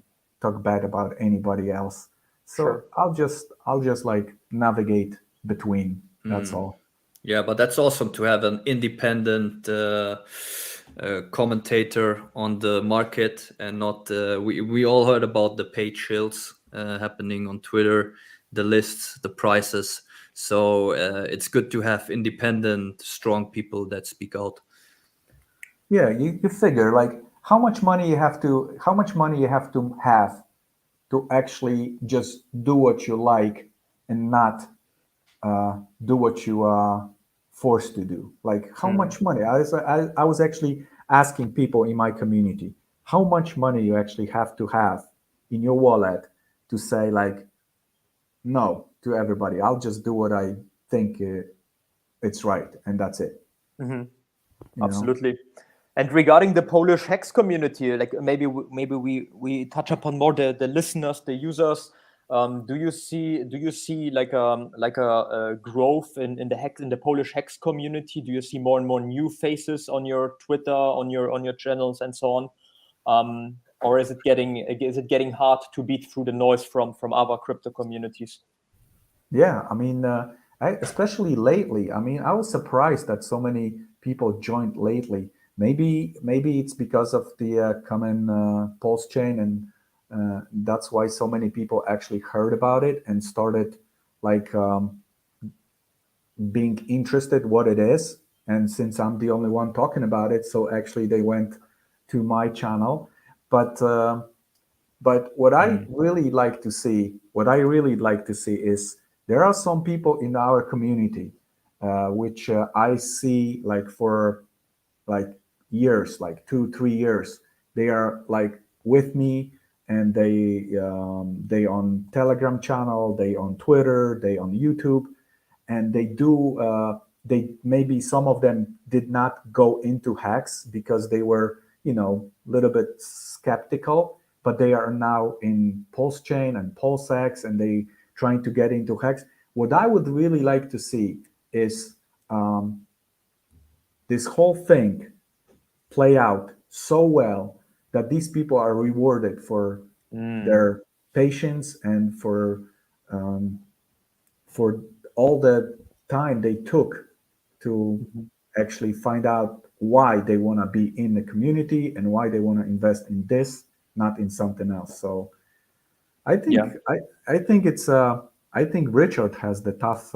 talk bad about anybody else. So Sure. I'll just like navigate between. That's all. Yeah, but that's awesome to have an independent commentator on the market, and not we all heard about the page shills happening on Twitter, the lists, the prices. So it's good to have independent, strong people that speak out. Yeah, you figure like how much money you have to actually just do what you like and not do what you are forced to do. Like how much money? I was actually asking people in my community how much money you actually have to have in your wallet to say like no to everybody. I'll just do what I think it's right, and that's it. You know? Absolutely. And regarding the Polish Hex community, like maybe we touch upon more the listeners, the users. Do you see like a growth in the Polish Hex community? Do you see more and more new faces on your Twitter, on your channels, and so on? Or is it getting hard to beat through the noise from other crypto communities? Yeah, I mean, especially lately. I mean, I was surprised that so many people joined lately. Maybe it's because of the common pulse chain, and that's why so many people actually heard about it and started like being interested what it is. And since I'm the only one talking about it, so actually they went to my channel. But what I really like to see, is there are some people in our community, which I see like for like years, like 2 3 years. They are like with me, and they on Telegram channel, they on Twitter, they on YouTube, and they do. They maybe some of them did not go into Hex because they were a little bit skeptical, but they are now in Pulse Chain and PulseX, and they trying to get into Hex. What I would really like to see is this whole thing play out so well that these people are rewarded for their patience and for all the time they took to actually find out why they want to be in the community and why they want to invest in this, not in something else. So I think Yeah. I think it's I think Richard has the tough.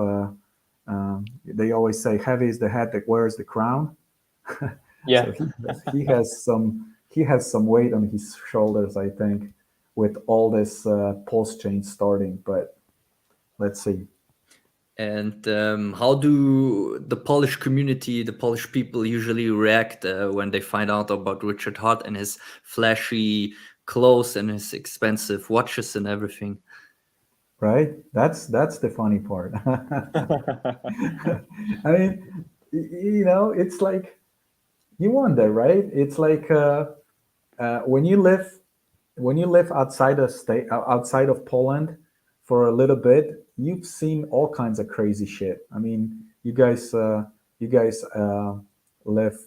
They always say heavy is the head that wears the crown. Yeah. So he has some weight on his shoulders, I think, with all this pulse chain starting. But let's see. And how do the Polish community, the Polish people usually react when they find out about Richard Hart and his flashy clothes and his expensive watches and everything? Right? That's the funny part. I mean, it's like you wonder, right? It's like when you live outside of Poland for a little bit, you've seen all kinds of crazy shit. I mean, you guys live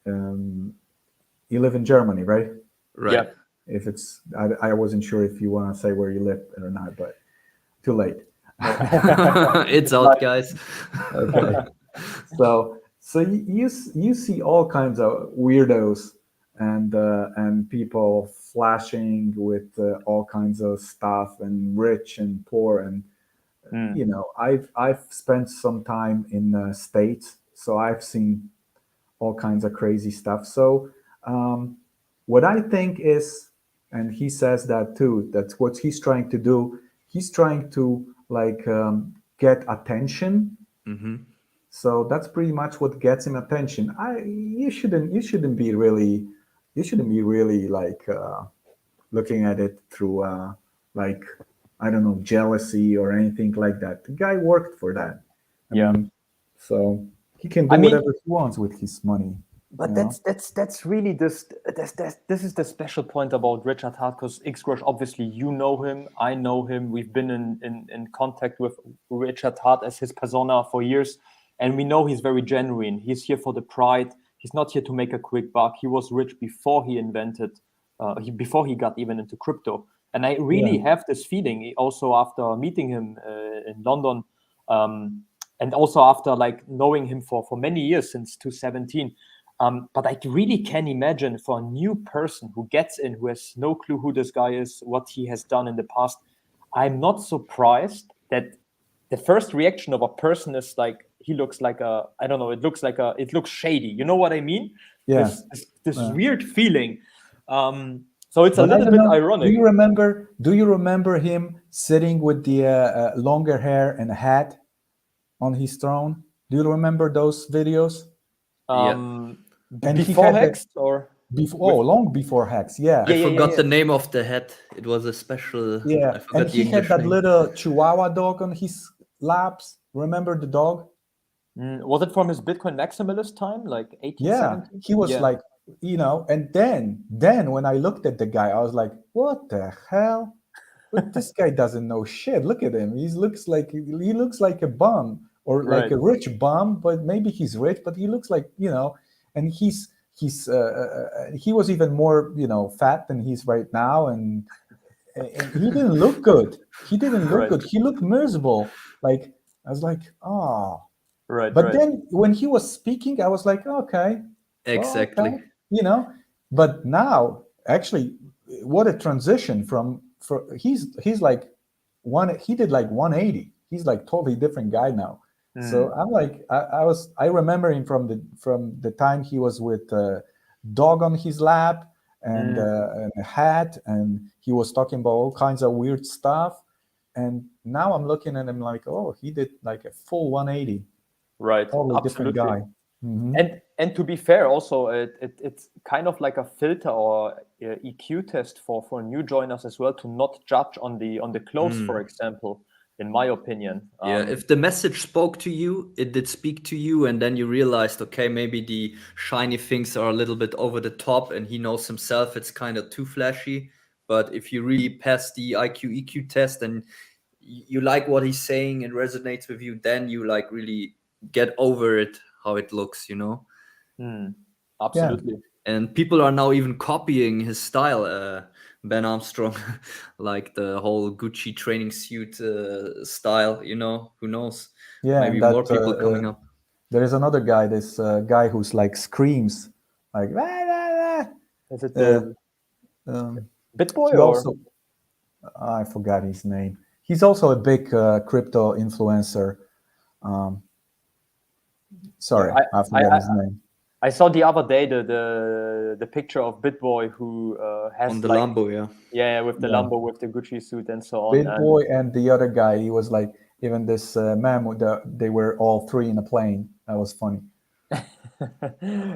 um, you live in Germany, right? Right. Yeah. If it's, I wasn't sure if you want to say where you live or not, but too late. It's out, guys. Okay. So you see all kinds of weirdos and people flashing with all kinds of stuff and rich and poor and you know I've spent some time in the States, so I've seen all kinds of crazy stuff. So what I think is, and he says that too, that's what he's trying to do. He's trying to like get attention. Mm-hmm. So that's pretty much what gets him attention. You shouldn't be really like looking at it through like I don't know, jealousy or anything like that. The guy worked for that. I Yeah. mean, so he can do I mean, whatever he wants with his money. but you know? that's really this is the special point about Richard Hart, because Xcrush, obviously you know him, I know him, we've been in contact with Richard Hart as his persona for years, and we know he's very genuine. He's here for the pride. He's not here to make a quick buck. He was rich before he invented, before he got even into crypto. And I really have this feeling also after meeting him in London, and also after like knowing him for many years since 2017. But I really can imagine for a new person who gets in, who has no clue who this guy is, what he has done in the past, I'm not surprised that the first reaction of a person is like, he looks like a, I don't know, it looks shady. You know what I mean? Yeah. This weird feeling. So it's a But I little don't bit know. ironic. Do you remember him sitting with the longer hair and a hat on his throne? Do you remember those videos? And he Before had Hex or long before Hex, yeah. I forgot the name of the hat. It was a special. Yeah, I forgot and the he had English that name. little Chihuahua dog on his laps. Remember the dog? Was it from his Bitcoin maximalist time, like 18, Yeah, 17? he was like, you know, and then when I looked at the guy, I was like, what the hell? But this guy doesn't know shit. Look at him. He looks like a bum or like Right. a rich bum, but maybe he's rich, but he looks like, you know, and he was even more, you know, fat than he's right now, and he didn't look good. He didn't look Right. good. He looked miserable. Like I was like, oh. Right. But then when he was speaking, I was like, okay, Exactly. okay, you know. But now, actually, what a transition from he's like he did like 180. He's like totally different guy now. So I'm like, I remember him from the time he was with a dog on his lap and a hat, and he was talking about all kinds of weird stuff. And now I'm looking at him like, oh, he did like a full 180. Right. Totally Absolutely. different guy. Mm-hmm. And to be fair, also it's kind of like a filter or EQ test for new joiners as well, to not judge on the clothes, for example. In my opinion, Yeah, if the message spoke to you, it did speak to you, and then you realized, okay, maybe the shiny things are a little bit over the top, and he knows himself it's kind of too flashy. But if you really pass the IQ EQ test and you like what he's saying and resonates with you, then you like really get over it, how it looks, you know? absolutely. And people are now even copying his style, Ben Armstrong, like the whole Gucci training suit style, you know, who knows? Yeah, Maybe and that, more people coming up. There is another guy, this guy who's like screams, like, "Rah, rah, rah." Is it the BitBoy He or? also, I forgot his name. He's also a big crypto influencer. Sorry, I forgot his name. I saw the other day the picture of BitBoy who has On the like, Lambo, yeah, with the Lambo, with the Gucci suit and so on. BitBoy and the other guy, he was like, even this man, they were all three in a plane. That was funny.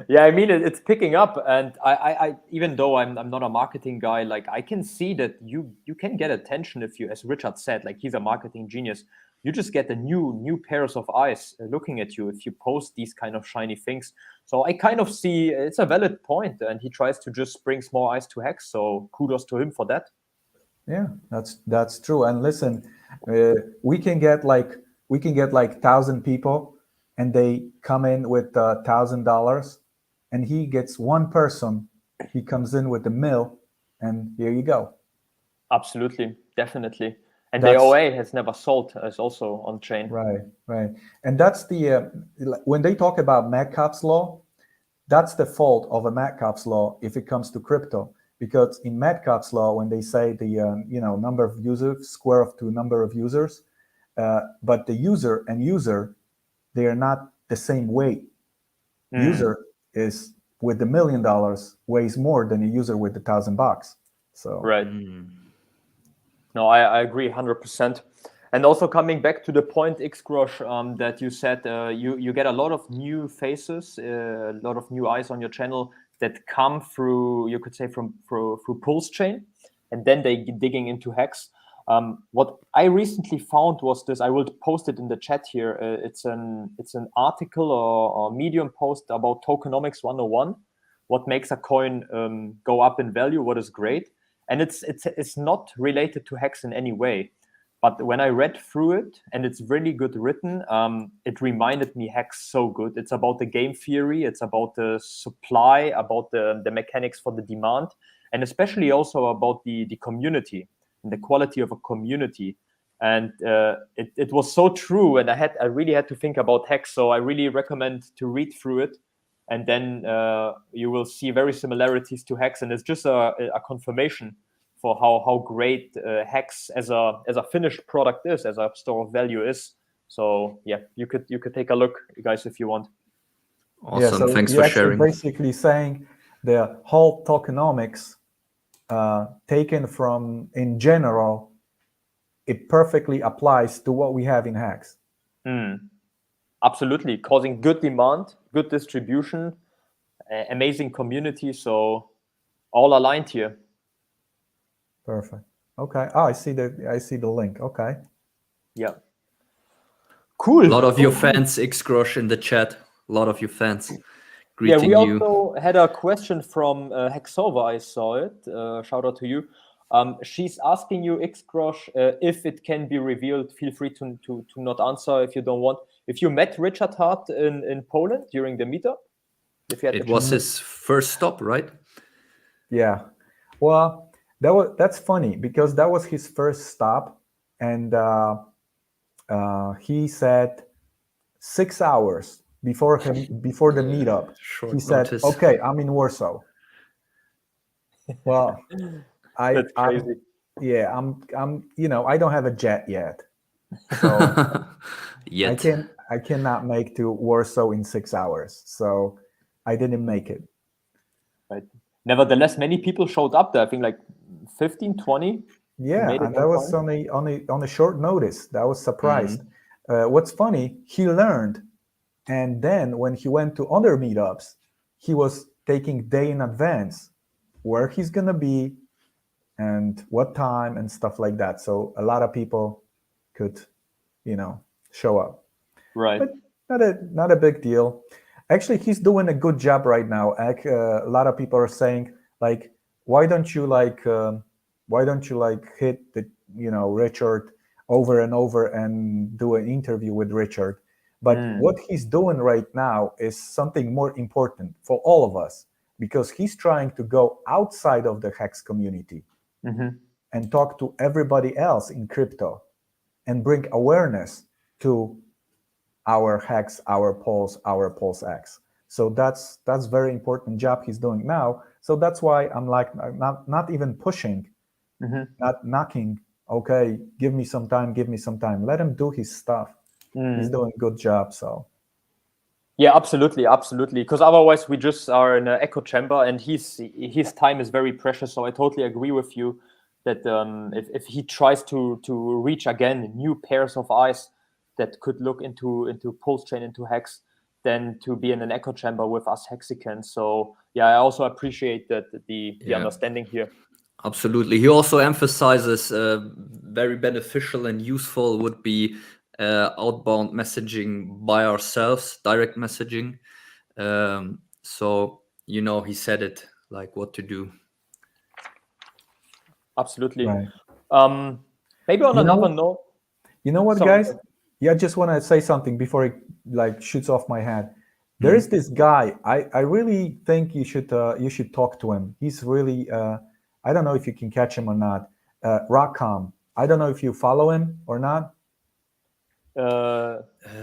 Yeah, I mean it's picking up, and I even though I'm not a marketing guy, like I can see that you can get attention if you, as Richard said, like he's a marketing genius. You just get the new pairs of eyes looking at you if you post these kind of shiny things. So I kind of see it's a valid point, and he tries to just bring more eyes to Hex. So kudos to him for that. Yeah, that's true. And listen, we can get like 1,000 people, and they come in with $1,000, and he gets one person he comes in with the mill, and here you go. Absolutely, definitely. And That's- the OA has never sold as also on chain. Right. And that's the when they talk about Metcalfe's law, that's the fault of a Metcalfe's law if it comes to crypto. Because in Metcalfe's law, when they say the number of users, square of to number of users, but the user and user, they are not the same weight. User is with $1 million weighs more than a user with $1,000. So right. No, I agree 100%. And also coming back to the point, Xgrosh, that you said, you get a lot of new faces, a lot of new eyes on your channel that come through, you could say, through Pulse Chain, and then they get digging into Hex. What I recently found was this. I will post it in the chat here. It's an article or Medium post about tokenomics 101. What makes a coin go up in value? What is great? And it's not related to Hex in any way. But when I read through it, and it's really good written, it reminded me Hex so good. It's about the game theory, it's about the supply, about the mechanics for the demand, and especially also about the community and the quality of a community. And it was so true, and I really had to think about Hex. So I really recommend to read through it, and then you will see very similarities to Hex, and it's just a confirmation for how great Hex as a finished product is, as a store of value is. So yeah, you could take a look, guys, if you want. Awesome. so Thanks you're for actually sharing. basically saying the whole tokenomics taken from in general, it perfectly applies to what we have in Hex. Absolutely, causing good demand, good distribution, amazing community. So all aligned here. Perfect. Okay. Oh, I see the link. Okay. Yeah. Cool. A lot of your fans, Xgrosh, in the chat. A lot of your fans. Yeah, Greeting we you. also had a question from Hexova. I saw it. Shout out to you. She's asking you, Xgrosh, if it can be revealed. Feel free to not answer if you don't want. If you met Richard Hart in Poland during the meetup, if you had It was his first stop, right? Yeah. Well, that's funny because that was his first stop, and he said 6 hours before the meetup. Short He said, notice. "Okay, I'm in Warsaw." Well, That's crazy. I don't have a jet yet, so Yet. I cannot make to Warsaw in 6 hours, so I didn't make it. Right. Nevertheless, many people showed up there. I think like 15, 20. Yeah, and that was on a short notice. That was surprised. What's funny, he learned, and then when he went to other meetups, he was taking day in advance where he's gonna be and what time and stuff like that. So a lot of people could, show up. Right. But not a big deal. Actually, he's doing a good job right now. A lot of people are saying like, why don't you hit the Richard over and over and do an interview with Richard? But what he's doing right now is something more important for all of us, because he's trying to go outside of the Hex community and talk to everybody else in crypto and bring awareness to our Hex, our Pulse X. So that's very important job he's doing now. So that's why I'm like not even pushing, not knocking. Okay, give me some time. Let him do his stuff. He's doing a good job. So yeah, absolutely. Because otherwise we just are in an echo chamber, and his time is very precious. So I totally agree with you that if he tries to reach again new pairs of eyes that could look into Pulse Chain, into Hex, then to be in an echo chamber with us Hexicans. So yeah, I also appreciate that the understanding here. Absolutely. He also emphasizes very beneficial and useful would be outbound messaging by ourselves, direct messaging. So, he said it, like what to do. Absolutely. right. Maybe on another note. You know what, Sorry. guys? Yeah, I just want to say something before it shoots off my head. There is this guy. I really think you should talk to him. He's really I don't know if you can catch him or not. Rockham. I don't know if you follow him or not.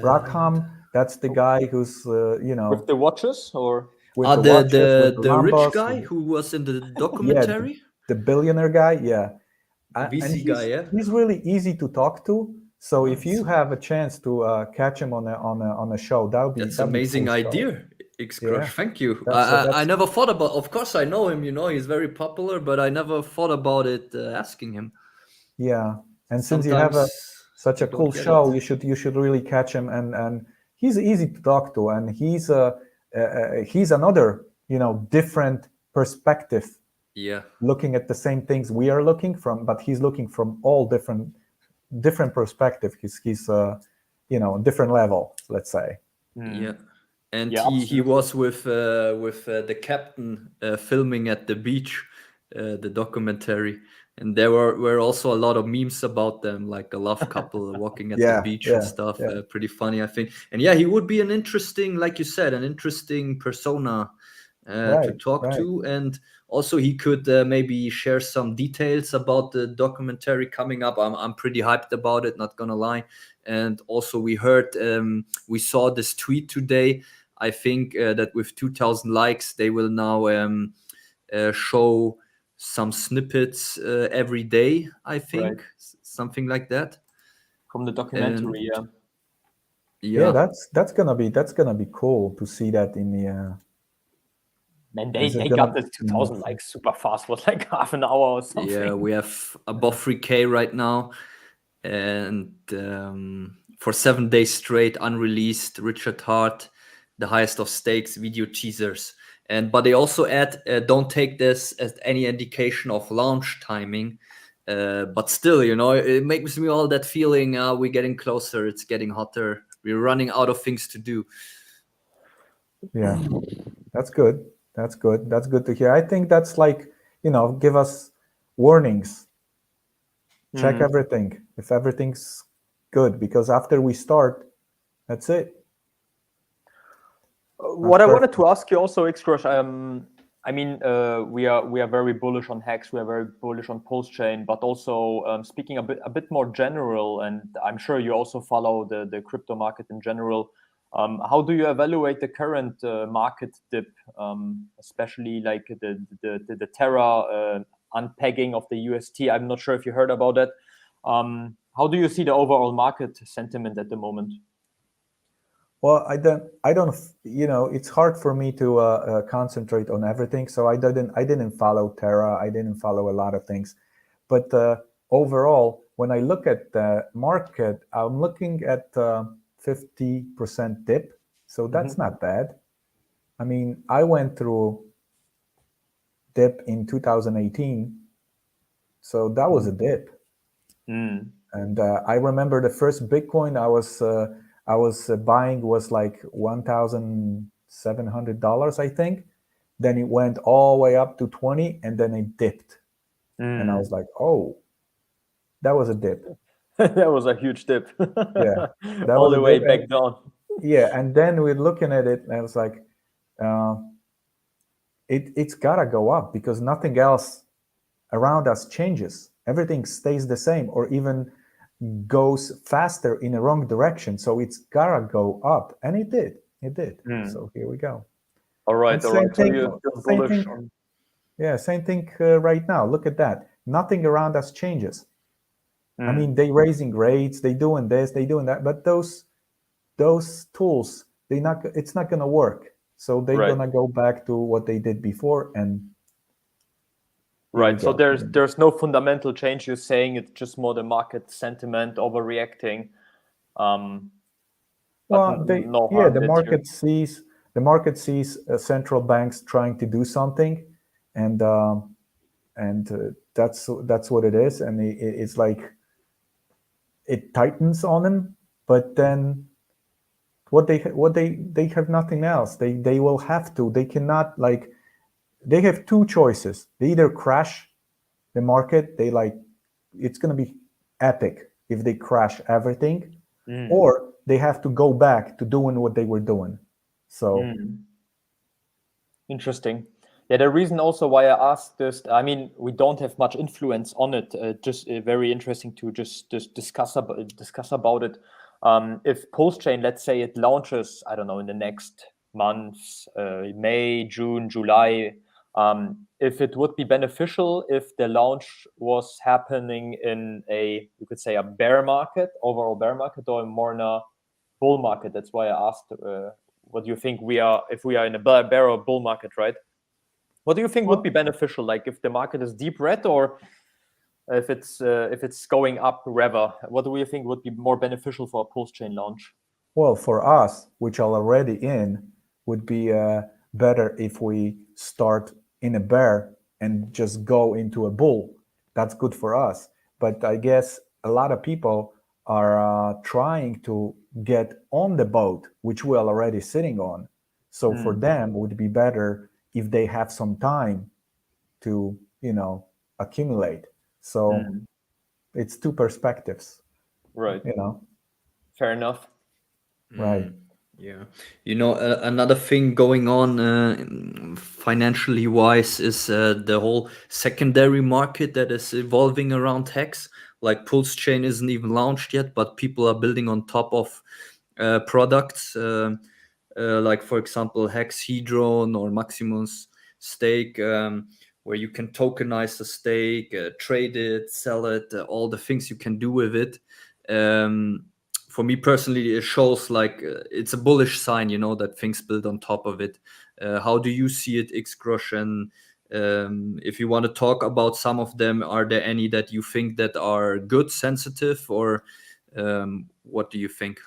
Rockham. That's the guy who's with the watches or with the watches, with the rich Lambos, guy who was in the documentary. the billionaire guy. Yeah, and VC guy. Yeah, he's really easy to talk to. So if you have a chance to catch him on a show, that's amazing cool idea. Yeah. Thank you. That's- I never thought about. Of course, I know him. He's very popular, but I never thought about it asking him. Yeah, and since you have such a cool show, you should really catch him. And he's easy to talk to, and he's another different perspective. Yeah, looking at the same things we are looking from, but he's looking from all different perspective. He's different level, let's say. Yeah, and Yeah, he was with the captain filming at the beach, the documentary, and there were also a lot of memes about them, like a love couple walking at the beach and stuff. Pretty funny, I think. And yeah, he would be an interesting, like you said, an interesting persona to talk to, and also he could maybe share some details about the documentary coming up. I'm pretty hyped about it, not gonna lie. And also we saw this tweet today. I think that with 2,000 likes, they will now show some snippets every day. I think something like that from the documentary. Yeah, that's gonna be cool to see that in the. Man, they got the 2,000 likes super fast. Was like half an hour or something. Yeah, we have above 3K right now, and for 7 days straight, unreleased Richard Hart, the highest of stakes video teasers. But they also add, don't take this as any indication of launch timing. But still, it makes me all that feeling. We're getting closer. It's getting hotter. We're running out of things to do. Yeah, that's good. That's good. That's good to hear. I think that's like, give us warnings. Check everything. If everything's good, because after we start, that's it. What I wanted to ask you also, Xcrush, I mean, we are very bullish on Hex. We are very bullish on Postchain, but also speaking a bit more general, and I'm sure you also follow the crypto market in general. How do you evaluate the current market dip, especially like the Terra unpegging of the UST? I'm not sure if you heard about that. How do you see the overall market sentiment at the moment? Well, I don't. It's hard for me to concentrate on everything. So I didn't follow Terra. I didn't follow a lot of things. But overall, when I look at the market, I'm looking at 50% dip. So that's not bad. I mean, I went through dip in 2018. So that was a dip. And I remember the first Bitcoin I was buying was like $1,700, I think. Then it went all the way up to 20, and then it dipped. And I was like, oh, that was a dip. That was a huge dip. Yeah, all the way back down. Yeah, and then we're looking at it, and I was like, it's gotta go up because nothing else around us changes. Everything stays the same, or even goes faster in the wrong direction. So it's gotta go up, and it did. So here we go. All right. Same thing right now. Look at that. Nothing around us changes. I mean, they raising rates, they doing this, they doing that, but those tools, it's not gonna work. So they're gonna go back to what they did before, and right. So there's no fundamental change. You're saying it's just more the market sentiment overreacting. Well, the market sees central banks trying to do something, and that's what it is, and it's like it tightens on them, but then what they have nothing else. They will have to. They cannot, like, they have two choices. They either crash the market. It's going to be epic if they crash everything, or they have to go back to doing what they were doing. So Interesting. Yeah, the reason also why I asked this, I mean, we don't have much influence on it. Just very interesting to just discuss about it. If Postchain, let's say it launches, I don't know, in the next months, May, June, July, if it would be beneficial if the launch was happening in you could say a bear market, overall bear market, or more in a bull market. That's why I asked, what do you think if we are in a bear or bull market, right? What do you think would be beneficial? Like if the market is deep red, or if it's going up rather? What do you think would be more beneficial for a post-chain launch? well, for us, which are already in, would be better if we start in a bear and just go into a bull. That's good for us. But I guess a lot of people are trying to get on the boat, which we're already sitting on. So for them, it would be better if they have some time to, accumulate. So it's two perspectives, Right. Fair enough. Right. Yeah. Another thing going on financially wise is the whole secondary market that is evolving around Hex. Like Pulse Chain isn't even launched yet, but people are building on top of products like, for example, Hex Hedron or Maximus Stake, where you can tokenize the stake, trade it, sell it, all the things you can do with it. For me personally, it shows like it's a bullish sign, that things build on top of it. How do you see it, Xcrush? And if you want to talk about some of them, are there any that you think that are good, sensitive, or what do you think?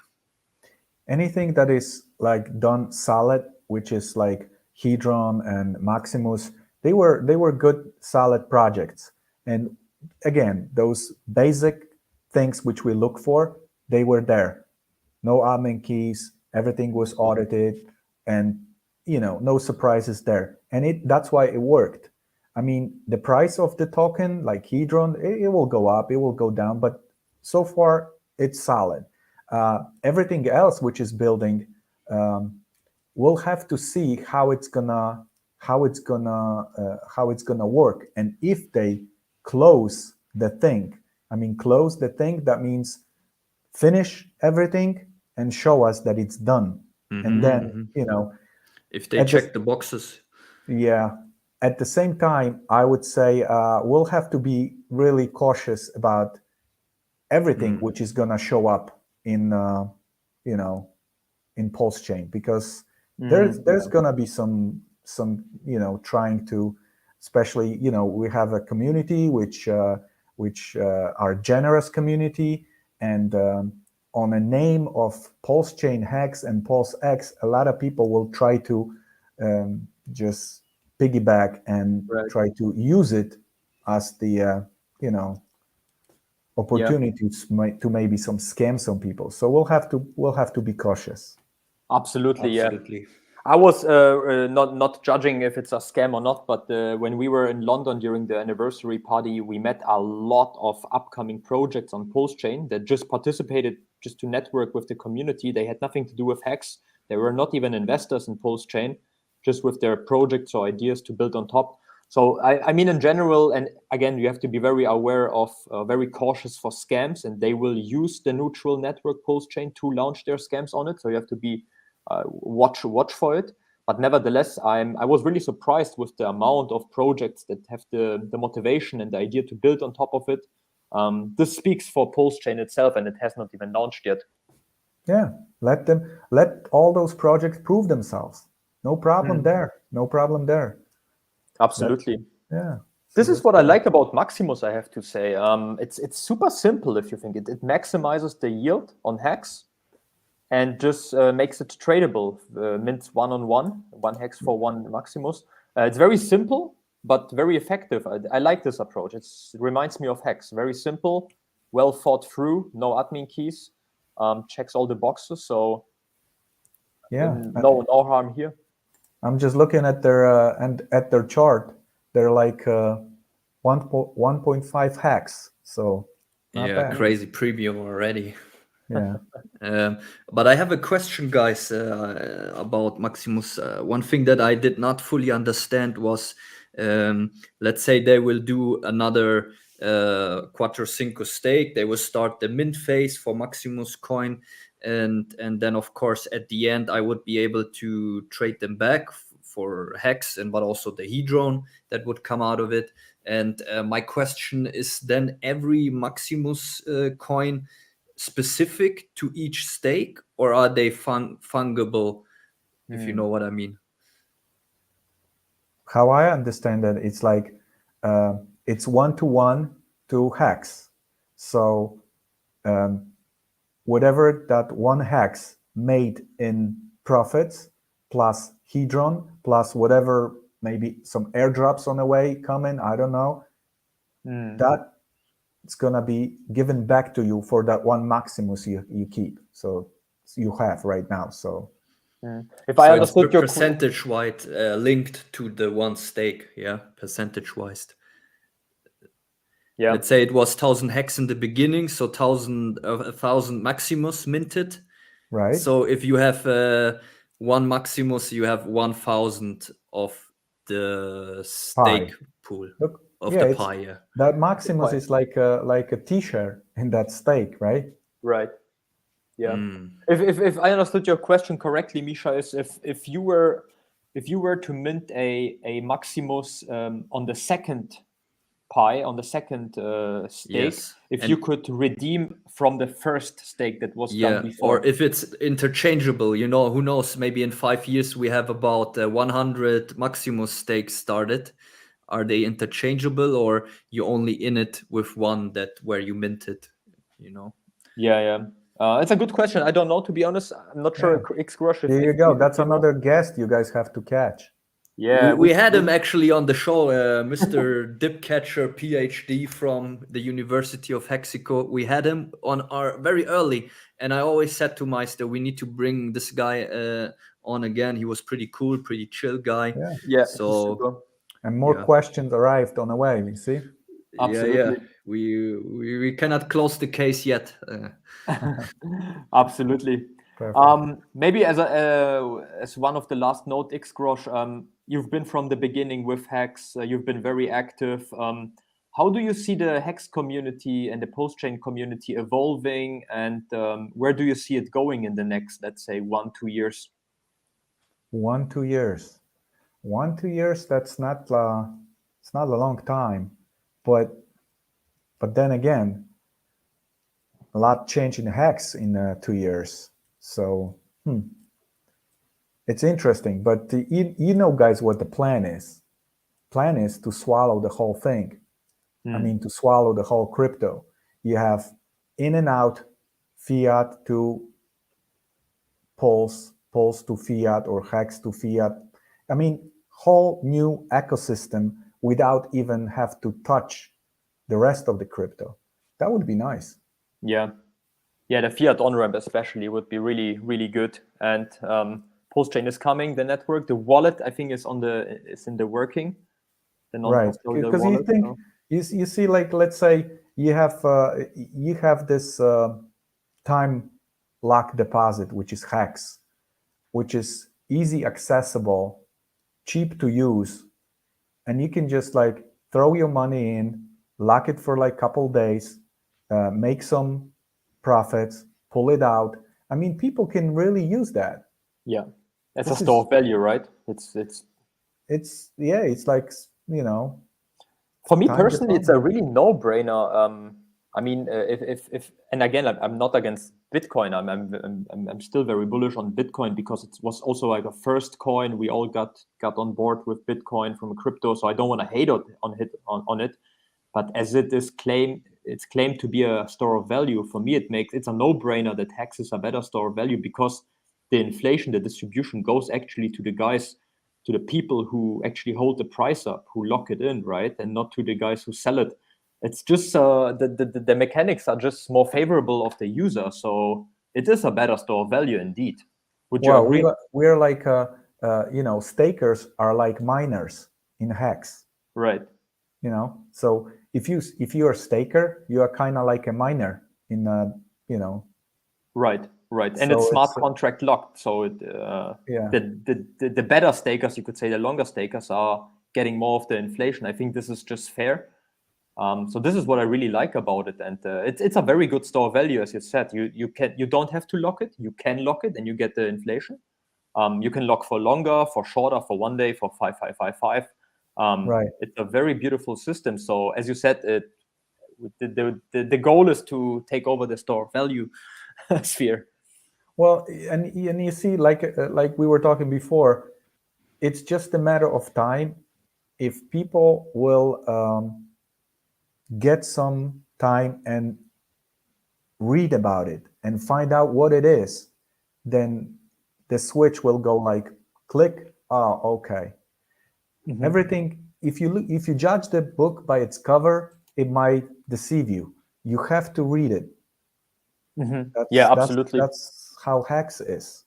Anything that is like done solid, which is like Hedron and Maximus, they were good solid projects. And again, those basic things which we look for, they were there. No admin keys, everything was audited, and no surprises there. And that's why it worked. I mean, the price of the token, like Hedron, it will go up, it will go down, but so far it's solid. Everything else which is building, we'll have to see how it's gonna work, and if they close the thing. I mean, close the thing, that means finish everything and show us that it's done. And then if they check the boxes. Yeah. At the same time, I would say we'll have to be really cautious about everything which is gonna show up in in Pulse Chain, because there's gonna be some trying to, especially we have a community which are generous community, and on a name of Pulse Chain Hex and Pulse X, a lot of people will try to just piggyback and try to use it as the opportunities to maybe some scam some people. So we'll have to be cautious. Absolutely. Yeah. I was not judging if it's a scam or not, but when we were in London during the anniversary party, we met a lot of upcoming projects on Postchain that just participated just to network with the community. They had nothing to do with Hex. They were not even investors in Postchain, just with their projects or ideas to build on top. So I mean, in general, and again, you have to be very aware of, very cautious for scams, and they will use the neutral network Postchain to launch their scams on it. So you have to be watch for it. But nevertheless, I was really surprised with the amount of projects that have the motivation and the idea to build on top of it. This speaks for Postchain itself, and it has not even launched yet. Yeah, let all those projects prove themselves. No problem there. No problem there. Absolutely. Yeah. This is what I like about Maximus, I have to say. It's super simple if you think it. It maximizes the yield on Hex and just makes it tradable. Mints one Hex for one Maximus. It's very simple, but very effective. I like this approach. It reminds me of Hex. Very simple, well thought through, no admin keys, checks all the boxes. So no harm here. I'm just looking at their chart. They're like 1.5 Hex. So not bad. Crazy premium already. Yeah. But I have a question, guys, about Maximus. One thing that I did not fully understand was, let's say they will do another Quattro Cinco stake. They will start the mint phase for Maximus coin, and then of course at the end I would be able to trade them back for Hex, and but also the Hedron that would come out of it. And my question is then, every Maximus coin specific to each stake, or are they fungible, if you know what I mean? How I understand that, it's like it's 1-to-1 to Hex. So whatever that one Hex made in profits plus Hedron plus whatever, maybe some airdrops on the way coming, I don't know, that it's gonna be given back to you for that one Maximus you keep. So you have right now. So If I So understood it's your percentage-wise linked to the one stake, yeah, percentage-wise. yeah, Let's say it was 1,000 Hex in the beginning, so 1,000 Maximus minted. right. So if you have one Maximus, you have 1,000 of the stake pool Look, of yeah, the it's pie. Yeah. that Maximus pie. is like a T-shirt in that stake, right? right. Yeah. If I understood your question correctly, Misha, is if you were to mint a Maximus on the second pie, on the second stake, Yes. if And you could redeem from the first stake that was done yeah, before. or if it's interchangeable, who knows, maybe in 5 years we have about 100 Maximus stakes started. Are they interchangeable, or you only in it with one that where you minted, Yeah. It's a good question. I don't know, to be honest. I'm not sure. X-Crush, There you if go. you That's know. another guest you guys have to catch. Yeah, We had him actually on the show, Mr. Dipcatcher, PhD from the University of Mexico. We had him on our very early, and I always said to Meister, we need to bring this guy on again. He was pretty cool, pretty chill guy. Yeah. So Super. And more questions arrived on the way. You see? Absolutely. We cannot close the case yet. Absolutely. Perfect. Maybe as one of the last note, X-Grosh, you've been from the beginning with Hex. You've been very active. How do you see the Hex community and the post-chain community evolving, and where do you see it going in the next, let's say, 1-2 years? 1-2 years. 1-2 years. That's not. It's not a long time, but then again, a lot changed in Hex in 2 years. So it's interesting. But you know, guys, what the plan is. Plan is to swallow the whole thing. I mean, to swallow the whole crypto. You have in and out fiat to Pulse to fiat, or Hex to fiat. I mean, whole new ecosystem without even have to touch the rest of the crypto. That would be nice. Yeah, the fiat on-ramp especially would be really, really good. And post-chain is coming, the network. The wallet, I think, is in the working. The non-custodial Because wallet. you think, you see, like, let's say you have this time lock deposit, which is Hex, which is easy accessible, cheap to use, and you can just like throw your money in, lock it for like a couple days, make some profits, pull it out. I mean, people can really use that. Yeah, it's a store of value, right? It's like, for me time personally, it's a deposit. really no-brainer. I mean, if and again, I'm not against Bitcoin. I'm still very bullish on Bitcoin because it was also like a first coin. We all got on board with Bitcoin from crypto, so I don't want to hate on it. But as it's claimed to be a store of value, for me, it's a no-brainer that Hex is a better store of value, because the inflation, the distribution goes actually to the guys, to the people who actually hold the price up, who lock it in, right? And not to the guys who sell it. It's just the mechanics are just more favorable of the user. So it is a better store of value indeed. Would you agree? We're like, stakers are like miners in Hex. Right. So if you're a staker, you are kind of like a miner in Right. And So it's smart it's, contract locked. So yeah, the better stakers, you could say, the longer stakers are getting more of the inflation. I think this is just fair. So this is what I really like about it, and it's a very good store value, as you said. You don't have to lock it. You can lock it, and you get the inflation. You can lock for longer, for shorter, for 1 day, for 5. right. It's a very beautiful system. So as you said, the goal is to take over the store value sphere. Well, and you see, like we were talking before, it's just a matter of time if people will get some time and read about it and find out what it is, then the switch will go like click. Oh, okay. Everything. If you judge the book by its cover, it might deceive you. You have to read it. Yeah, absolutely. That's how Hex is.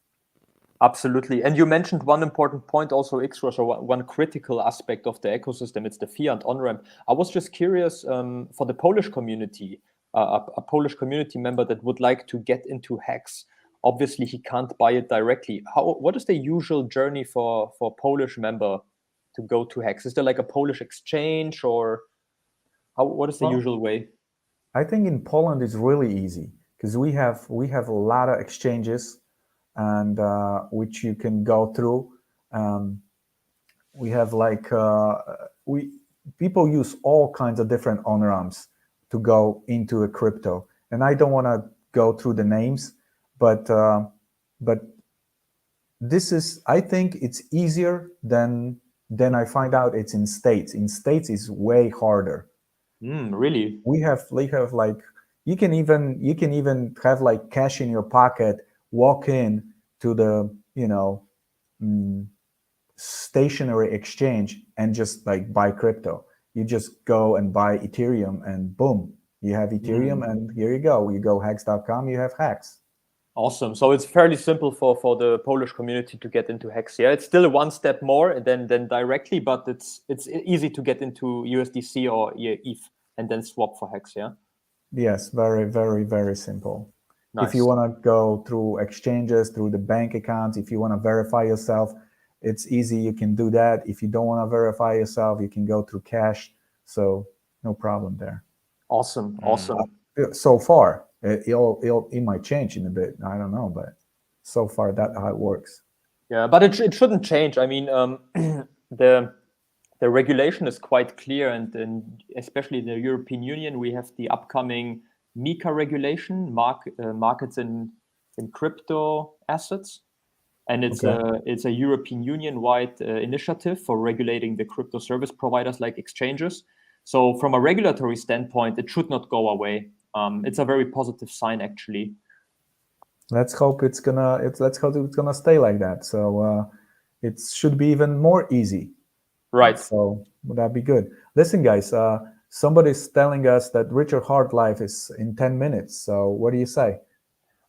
Absolutely. And you mentioned one important point also, Xrush, or one critical aspect of the ecosystem. It's the fiat on-ramp. I was just curious for the Polish community, a Polish community member that would like to get into Hex. Obviously, he can't buy it directly. What is the usual journey for a Polish member to go to Hex? Is there like a Polish exchange, or what is the usual way? I think in Poland it's really easy because we have a lot of exchanges, and which you can go through. We have like people use all kinds of different on-ramps to go into a crypto, and I don't want to go through the names, but this is, I think it's easier than I find out it's in States. In States is way harder. Really? We have like you can even have like cash in your pocket, walk in to the stationary exchange and just like buy crypto. You just go and buy Ethereum and boom, you have Ethereum, and here you go. You go hex.com, you have Hex. Awesome. So it's fairly simple for the Polish community to get into Hex. Yeah, it's still one step more than directly, but it's easy to get into USDC or ETH and then swap for Hex. Yeah. Yes, very, very, very simple. Nice. If you want to go through exchanges, through the bank accounts, if you want to verify yourself, it's easy. You can do that. If you don't want to verify yourself, you can go through cash. So no problem there. Awesome. So far, it might change in a bit. I don't know, but so far that's how it works. Yeah, but it shouldn't change. I mean, the regulation is quite clear, and especially in the European Union, we have the upcoming MiCA regulation, markets in crypto assets, and it's a European Union-wide initiative for regulating the crypto service providers like exchanges. So from a regulatory standpoint, it should not go away. It's a very positive sign, actually. Let's hope it's gonna stay like that. So it should be even more easy. Right. So would that be good? Listen, guys, somebody's telling us that Richard Hart Live is in 10 minutes. So what do you say?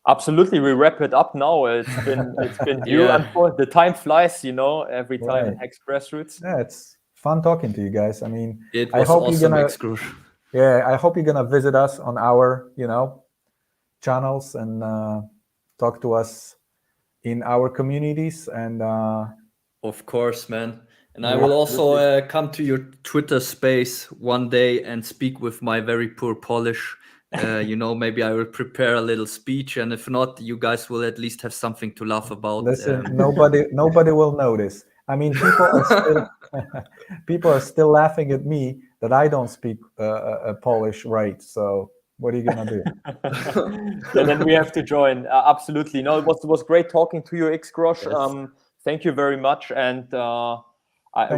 Absolutely, we wrap it up now. It's been due. Yeah. The time flies, every time in Right. Hex Grassroots. Yeah, it's fun talking to you guys. I mean, It I was hope awesome, you're Xrush. I hope you're gonna visit us on our channels and talk to us in our communities. And Of course, man. And I will also come to your Twitter space one day and speak with my very poor Polish. Maybe I will prepare a little speech, and if not, you guys will at least have something to laugh about. listen, nobody will notice. I mean, people are still laughing at me that I don't speak Polish right. So what are you gonna do? Yeah, then we have to join. Absolutely. No, it was great talking to you, Xgrosh. Yes. Thank you very much, and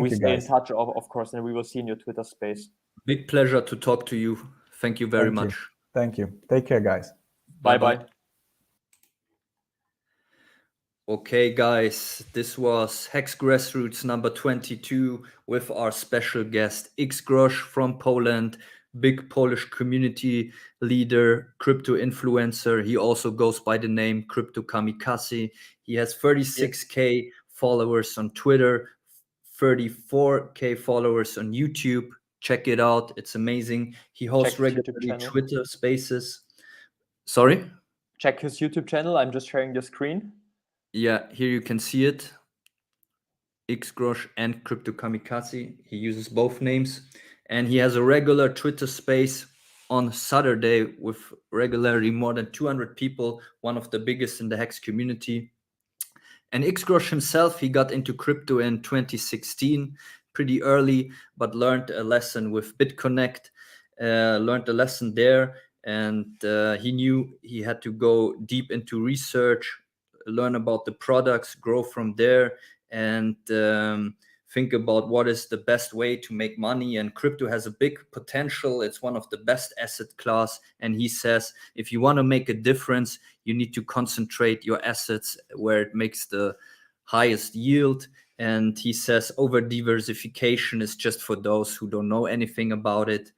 we you, stay in guys. touch, of course, and we will see in your Twitter space. Big pleasure to talk to you. Thank you very much. Thank you. Take care, guys. Bye-bye. Okay, guys, this was Hex Grassroots number 22 with our special guest Xgrosh from Poland, big Polish community leader, crypto influencer. He also goes by the name Crypto Kamikaze. He has 36K followers on Twitter, 34K followers on YouTube. Check it out. It's amazing. He hosts regularly Twitter spaces. Sorry? check his YouTube channel. I'm just sharing the screen. Yeah, here you can see it. Xgrosh and Crypto Kamikaze. He uses both names, and he has a regular Twitter space on Saturday with regularly more than 200 people, one of the biggest in the Hex community. And Xgrosh himself, he got into crypto in 2016, pretty early, but learned a lesson with BitConnect, learned a lesson there, and he knew he had to go deep into research, learn about the products, grow from there, and think about what is the best way to make money. And crypto has a big potential. It's one of the best asset class. And he says, if you want to make a difference, you need to concentrate your assets where it makes the highest yield. And he says over diversification is just for those who don't know anything about it.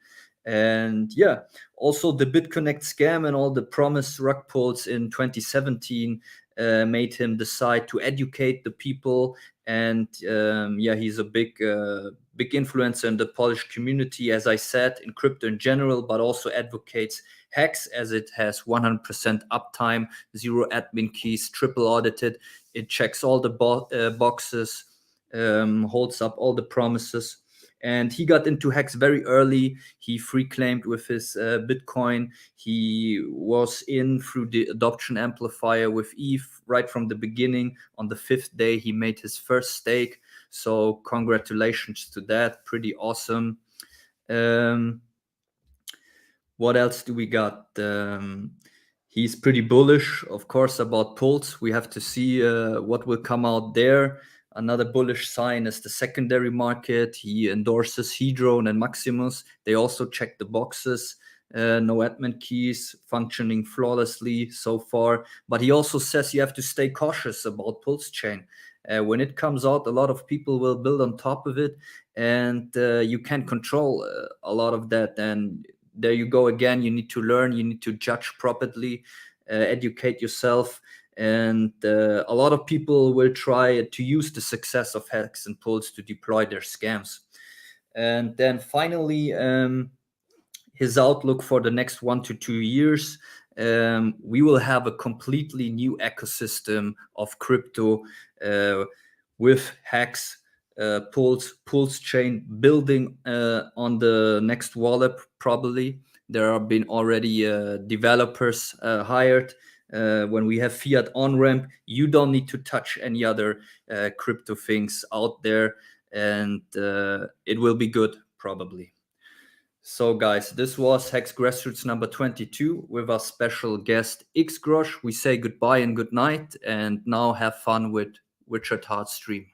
And yeah, also the BitConnect scam and all the promised rug pulls in 2017 made him decide to educate the people. And yeah, he's a big influencer in the Polish community, as I said, in crypto in general, but also advocates Hex as it has 100% uptime, 0 admin keys, triple audited. It checks all the boxes, holds up all the promises. And he got into Hex very early. He free claimed with his Bitcoin. He was in through the adoption amplifier with ETH right from the beginning. On the 5th day, he made his first stake. So congratulations to that. Pretty awesome. What else do we got? He's pretty bullish, of course, about pulls. We have to see what will come out there. Another bullish sign is the secondary market. He endorses Hedron and Maximus. They also check the boxes. No admin keys, functioning flawlessly so far. But he also says you have to stay cautious about Pulse Chain. When it comes out, a lot of people will build on top of it, and you can't control a lot of that. And there you go again. You need to learn. You need to judge properly, educate yourself. And a lot of people will try to use the success of Hex and Pulse to deploy their scams. And then finally, his outlook for the next 1 to 2 years, we will have a completely new ecosystem of crypto with Hex, Pulse chain building on the next wallet. Probably there have been already developers hired. When we have fiat on ramp, you don't need to touch any other crypto things out there, and it will be good probably. So guys, this was Hex Grassroots number 22 with our special guest Xgrosh. We say goodbye and good night, and now have fun with Richard Hart's stream.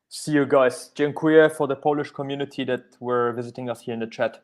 See you guys. Dziękuję for the Polish community that were visiting us here in the chat.